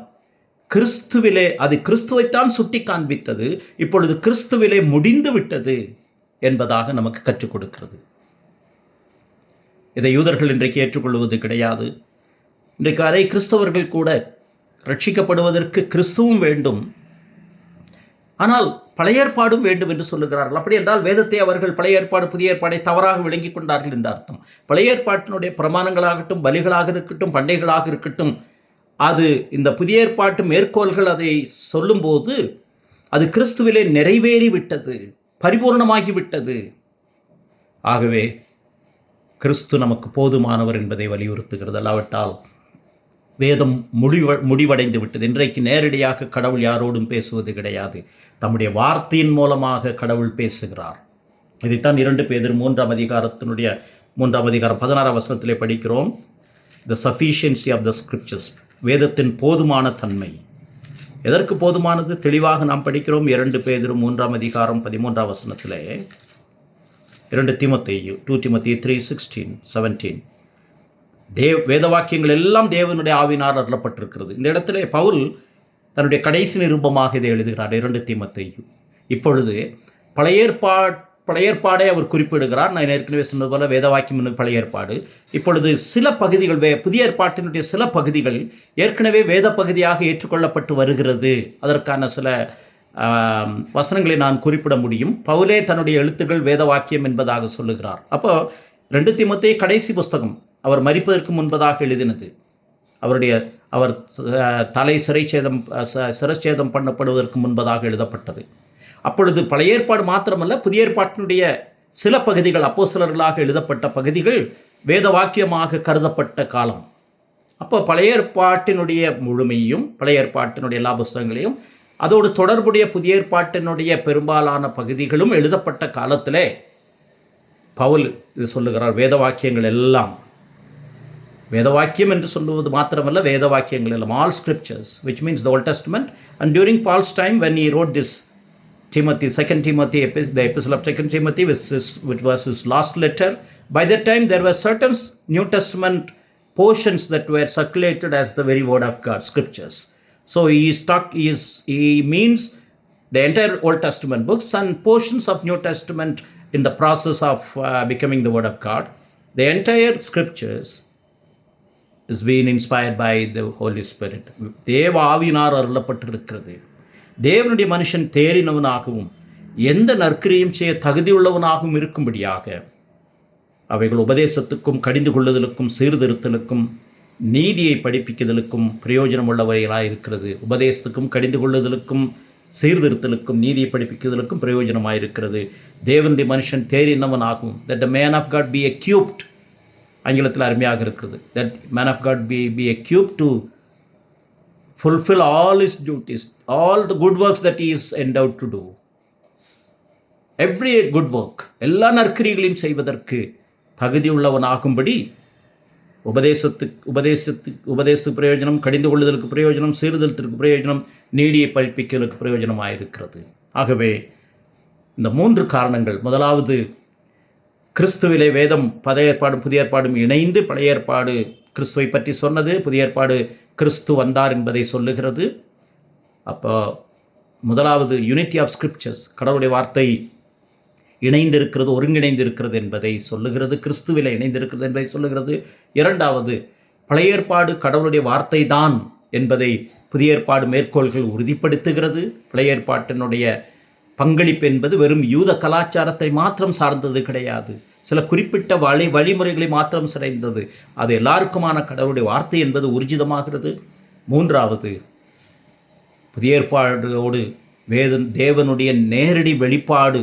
கிறிஸ்துவிலே, அது கிறிஸ்துவைத்தான் சுட்டி காண்பித்தது, இப்பொழுது கிறிஸ்துவிலே முடிந்து விட்டது என்பதாக நமக்கு கற்றுக் கொடுக்கிறது. இதை யூதர்கள் இன்றைக்கு ஏற்றுக்கொள்வது கிடையாது. இன்றைக்கு அரை கிறிஸ்தவர்கள் கூட ரட்சிக்கப்படுவதற்கு கிறிஸ்துவும் வேண்டும், ஆனால் பழைய ஏற்பாடும் வேண்டும் என்று சொல்லுகிறார்கள். அப்படி என்றால் வேதத்தை அவர்கள் பழைய ஏற்பாடு புதிய ஏற்பாடை தவறாக விளங்கி கொண்டார்கள் என்று அர்த்தம். பழைய ஏற்பாட்டினுடைய பிரமாணங்களாகட்டும், பலிகளாக இருக்கட்டும், பண்டைகளாக இருக்கட்டும், அது இந்த புதிய ஏற்பாட்டு மேற்கோள்கள் அதை சொல்லும்போது அது கிறிஸ்துவிலே நிறைவேறிவிட்டது, பரிபூர்ணமாகிவிட்டது. ஆகவே கிறிஸ்து நமக்கு போதுமானவர் என்பதை வலியுறுத்துகிறது. அல்லாவிட்டால் வேதம் முடிவடைந்து விட்டது. இன்றைக்கு நேரடியாக கடவுள் யாரோடும் பேசுவது கிடையாது, தம்முடைய வார்த்தையின் மூலமாக கடவுள் பேசுகிறார். இதைத்தான் 2 பேதுரு 3ஆம் அதிகாரத்தினுடைய 3ஆம் அதிகாரம் 16ஆம் வசனத்திலே படிக்கிறோம். த சஃபிஷியன்சி ஆஃப் த ஸ்கிரிப்சர்ஸ், வேதத்தின் போதுமான தன்மை. எதற்கு போதுமானது? தெளிவாக நாம் படிக்கிறோம் 2 பேதுரு 3ஆம் அதிகாரம் 13ஆம் வசனத்திலே, 2 தீமோத்தேயு 2 Timothy 3:16, 17. வேத வாக்கியங்கள் எல்லாம் தேவனுடைய ஆவியினால் அருளப்பட்டிருக்கிறது. இந்த இடத்துல பவுல் தன்னுடைய கடைசி நிருபமாக இதை எழுதுகிறார் 2 தீமோத்தேயு. இப்பொழுது பழைய ஏற்பாடை அவர் குறிப்பிடுகிறார். நான் ஏற்கனவே சொன்னது போல வேத வாக்கியம் என்பது பழைய ஏற்பாடு. இப்பொழுது சில பகுதிகள், புதிய ஏற்பாட்டினுடைய சில பகுதிகள் ஏற்கனவே வேத பகுதியாக ஏற்றுக்கொள்ளப்பட்டு வருகிறது. அதற்கான சில வசனங்களை நான் குறிப்பிட முடியும். பவுலே தன்னுடைய எழுத்துக்கள் வேத வாக்கியம் என்பதாக சொல்லுகிறார். அப்போ 2 தீமோத்தேயு கடைசி புஸ்தகம், அவர் மரிப்பதற்கு முன்பதாக எழுதினது. அவர் தலை சிரச்சேதம் பண்ணப்படுவதற்கு முன்பதாக எழுதப்பட்டது. அப்பொழுது பழைய ஏற்பாடு மாத்திரமல்ல, புதிய ஏற்பாட்டினுடைய சில பகுதிகள், அப்போஸ்தலர்களாக எழுதப்பட்ட பகுதிகள் வேத வாக்கியமாக கருதப்பட்ட காலம். அப்போ பழைய ஏற்பாட்டினுடைய முழுமையும், பழைய ஏற்பாட்டினுடைய எல்லா புஸ்தகங்களையும், அதோடு தொடர்புடைய புதிய ஏற்பாட்டினுடைய பெரும்பாலான பகுதிகளும் எழுதப்பட்ட காலத்திலே பவுல் இது சொல்லுகிறார். வேத வாக்கியங்கள் எல்லாம், வேத வாக்கியம் என்று சொல்லுவது மாத்திரமல்ல, வேத வாக்கியங்கள் எல்லாம், all scriptures, which means the Old Testament. And during Paul's time, when he wrote this Timothy, 2 Timothy, the epistle of 2 Timothy, which was his last letter, by that time there were certain New Testament portions that were circulated as the very word of God, scriptures. So he means the entire Old Testament books and portions of New Testament in the process of becoming the word of God. The entire scriptures is being inspired by the Holy Spirit. தேவ ஆவியினால் அருளப்பட்டிருக்கிறது. தேவனுடைய மனுஷன் தேறினவனாகவும் எந்த நற்கிரியும் செய்ய தகுதியுள்ளவனாகவும் இருக்கும்படியாக அவைகள் உபதேசத்துக்கும், கடிந்து கொள்ளுதலுக்கும், சீர்திருத்தலுக்கும், நீதியை படிப்பிக்குதலுக்கும் பிரயோஜனம் உள்ளவைகளாக இருக்கிறது. உபதேசத்துக்கும், கடிந்து கொள்ளுதலுக்கும், சீர்திருத்தலுக்கும், நீதியை படிப்பிக்குதலுக்கும் பிரயோஜனமாக இருக்கிறது. தேவனுடைய மனுஷன் தேறினவனாகவும், that the man of God be equipped, ஆங்கிலத்தில் அருமையாக இருக்கிறது, that man of God be equipped to fulfill all his duties, all the good works that he is endowed to do. Every good work, எல்லா நற்கிரியைகளையும் செய்வதற்கு தகுதியுள்ளவனாகும்படி உபதேச பிரயோஜனம், கடிந்து கொள்ளுதலுக்கு பிரயோஜனம், சீர்திருத்தத்திற்கு பிரயோஜனம், நீதியை படிப்பிக்கிறதுக்கு பிரயோஜனமாக இருக்கிறது. ஆகவே இந்த 3 காரணங்கள், முதலாவது கிறிஸ்துவிலே வேதம் பழைய ஏற்பாடும் புதிய ஏற்பாடும் இணைந்து பழைய ஏற்பாடு கிறிஸ்துவை பற்றி சொன்னது, புதிய ஏற்பாடு கிறிஸ்து வந்தார் என்பதை சொல்லுகிறது. அப்போ முதலாவது யூனிட்டி ஆஃப் ஸ்கிரிப்சர்ஸ், கடவுளுடைய வார்த்தை இணைந்திருக்கிறது, ஒருங்கிணைந்திருக்கிறது என்பதை சொல்லுகிறது. கிறிஸ்துவிலே இணைந்திருக்கிறது என்பதை சொல்லுகிறது. இரண்டாவது, பழைய ஏற்பாடு கடவுளுடைய வார்த்தை தான் என்பதை புதிய ஏற்பாடு மேற்கோள்கள் உறுதிப்படுத்துகிறது. பழைய ஏற்பாட்டினுடைய பங்களிப்பு என்பது வெறும் யூத கலாச்சாரத்தை மாத்திரம் சார்ந்தது கிடையாது, சில குறிப்பிட்ட வழிமுறைகளை மாத்திரம் சிறைந்தது. அது எல்லாருக்குமான கடவுளுடைய வார்த்தை என்பது ஊர்ஜிதமாகிறது. மூன்றாவது, புதிய ஏற்பாடோடு தேவனுடைய நேரடி வெளிப்பாடு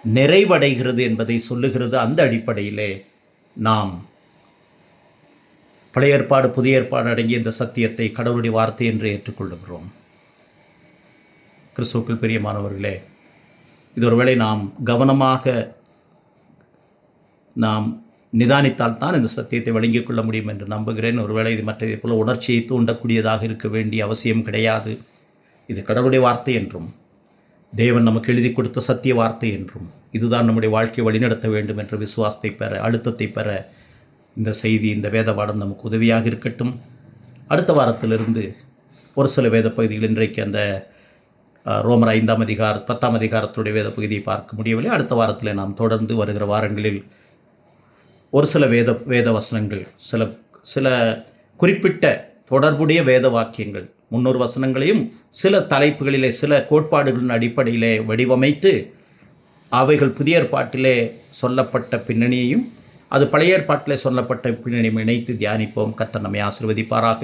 நிறைவடைகிறது என்பதை சொல்லுகிறது. அந்த அடிப்படையிலே நாம் பழைய ஏற்பாடு புதிய ஏற்பாடு அடங்கிய இந்த சத்தியத்தை கடவுளுடைய வார்த்தை என்று ஏற்றுக்கொள்ளுகிறோம். கிறிஸ்துவுக்குள் பிரியமானவர்களே, இது ஒருவேளை நாம் கவனமாக நாம் நிதானித்தால் தான் இந்த சத்தியத்தை வழங்கிக் கொள்ள முடியும் என்று நம்புகிறேன். ஒருவேளை இது மற்றதை போல உணர்ச்சியை தூண்டக்கூடியதாக இருக்க வேண்டிய அவசியம் கிடையாது. இது கடவுளுடைய வார்த்தை என்றும் தேவன் நமக்கு எழுதி கொடுத்த சத்திய வார்த்தை என்றும் இதுதான் நம்முடைய வாழ்க்கையை வழிநடத்த வேண்டும் என்ற விசுவாசத்தை பெற, அழுத்தத்தை பெற இந்த செய்தி, இந்த வேத பாடம் நமக்கு உதவியாக இருக்கட்டும். அடுத்த வாரத்திலிருந்து ஒரு சில வேத பகுதிகள், இன்றைக்கு அந்த ரோமர் 10ஆம் அதிகாரத்துடைய வேத பகுதியை பார்க்க முடியவில்லை. அடுத்த வாரத்தில் நாம் தொடர்ந்து வருகிற வாரங்களில் ஒரு சில வேத வசனங்கள், சில குறிப்பிட்ட தொடர்புடைய வேத வாக்கியங்கள், 300 வசனங்களையும் சில தலைப்புகளிலே, சில கோட்பாடுகளின் அடிப்படையிலே வடிவமைத்து அவைகள் புதிய ஏற்பாட்டிலே சொல்லப்பட்ட பின்னணியையும் அது பழைய ஏற்பாட்டிலே சொல்லப்பட்ட பின்னணியும் இணைத்து தியானிப்போம். கர்த்தர் நம்மை ஆசீர்வதிப்பாராக.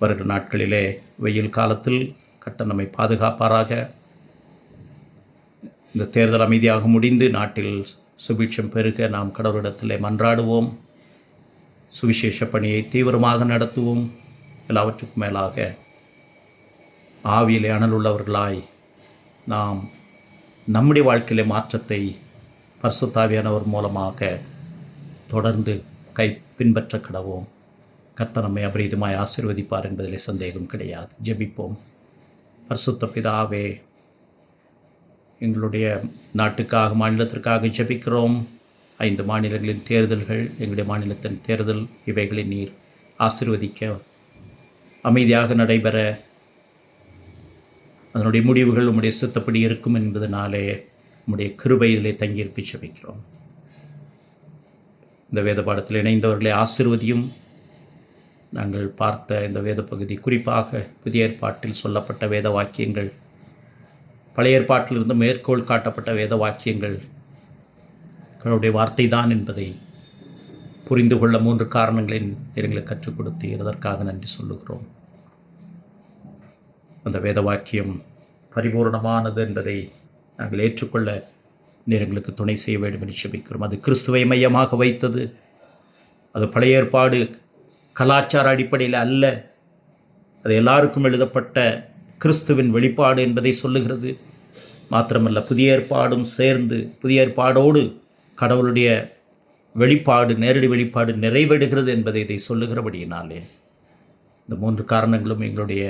வருகிற நாட்களிலே வெயில் காலத்தில் கர்த்தர் நம்மை பாதுகாப்பாராக. இந்த தேர்தல் அமைதியாக முடிந்து நாட்டில் சுபிட்சம் பெருக நாம் கடவுளிடத்திலே மன்றாடுவோம். சுவிசேஷ பணியை தீவிரமாக நடத்துவோம். எல்லாவற்றுக்கும் மேலாக ஆவியிலே அனலுள்ளவர்களாய் நாம் நம்முடைய வாழ்க்கையிலே மாற்றத்தை பரிசுத்த ஆவியானவர் மூலமாக தொடர்ந்து பின்பற்ற கடவோம். கர்த்தர் நம்மை அபரீதமாய் ஆசீர்வதிப்பார் என்பதிலே சந்தேகம் கிடையாது. ஜெபிப்போம். பரிசுத்த பிதாவே, எங்களுடைய நாட்டுக்காக, மாநிலத்திற்காக ஜெபிக்கிறோம். 5 மாநிலங்களின் தேர்தல்கள், எங்களுடைய மாநிலத்தின் தேர்தல், இவைகளை நீர் ஆசீர்வதிக்க, அமைதியாக நடைபெற, அதனுடைய முடிவுகள் உம்முடைய சித்தப்படி இருக்கும் என்பதனாலே உம்முடைய கிருபையிலே தங்கியிருக்க ஜெபிக்கிறோம். இந்த வேத பாடத்தில் இணைந்தவர்களை ஆசீர்வதியும். நாங்கள் பார்த்த இந்த வேத பகுதி, குறிப்பாக புதிய ஏற்பாட்டில் சொல்லப்பட்ட வேத வாக்கியங்கள், பழைய ஏற்பாட்டிலிருந்து மேற்கோள் காட்டப்பட்ட வேத வாக்கியங்கள் கடவுளுடைய வார்த்தை தான் என்பதை புரிந்து கொள்ள 3 காரணங்களின் எங்களுக்கு கற்றுக் கொடுத்து இதற்காக நன்றி சொல்லுகிறோம். அந்த வேத வாக்கியம் பரிபூர்ணமானது என்பதை நாங்கள் ஏற்றுக்கொள்ள நீர் எங்களுக்கு துணை செய்ய வேண்டும் என்று ஜெபிக்கிறோம். அது கிறிஸ்துவை மையமாக வைத்தது. அது பழைய ஏற்பாடு கலாச்சார அடிப்படையில் அல்ல, அது எல்லாருக்கும் எழுதப்பட்ட கிறிஸ்துவின் வெளிப்பாடு என்பதை சொல்லுகிறது. மாத்திரமல்ல, புதிய ஏற்பாடும் சேர்ந்து, புதிய ஏற்பாடோடு கடவுளுடைய வெளிப்பாடு, நேரடி வெளிப்பாடு நிறைவேறுகிறது என்பதை இதை சொல்லுகிறபடியினாலே இந்த 3 காரணங்களும் எங்களுடைய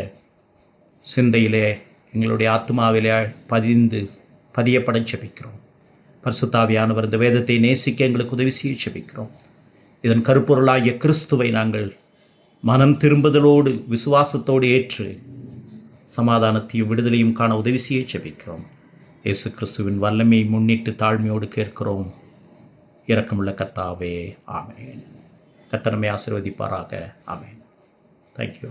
சிந்தையிலே, எங்களுடைய ஆத்மாவிலே பதியப்பட ஜெபிக்கிறோம். பரிசுத்த ஆவியானவர் இந்த வேதத்தை நேசிக்க எங்களுக்கு உதவி செய்ய ஜெபிக்கிறோம். இதன் கருப்பொருளாகிய கிறிஸ்துவை நாங்கள் மனம் திரும்புதலோடு, விசுவாசத்தோடு ஏற்று சமாதானத்தையும் விடுதலையும் காண உதவி செய்ய ஜெபிக்கிறோம். இயேசு கிறிஸ்துவின் வல்லமையை முன்னிட்டு தாழ்மையோடு கேட்கிறோம். இரக்கமுள்ள கர்த்தாவே, ஆமென். கர்த்தர் நம்மை ஆசீர்வதிப்பாராக. ஆமென். தேங்க்யூ.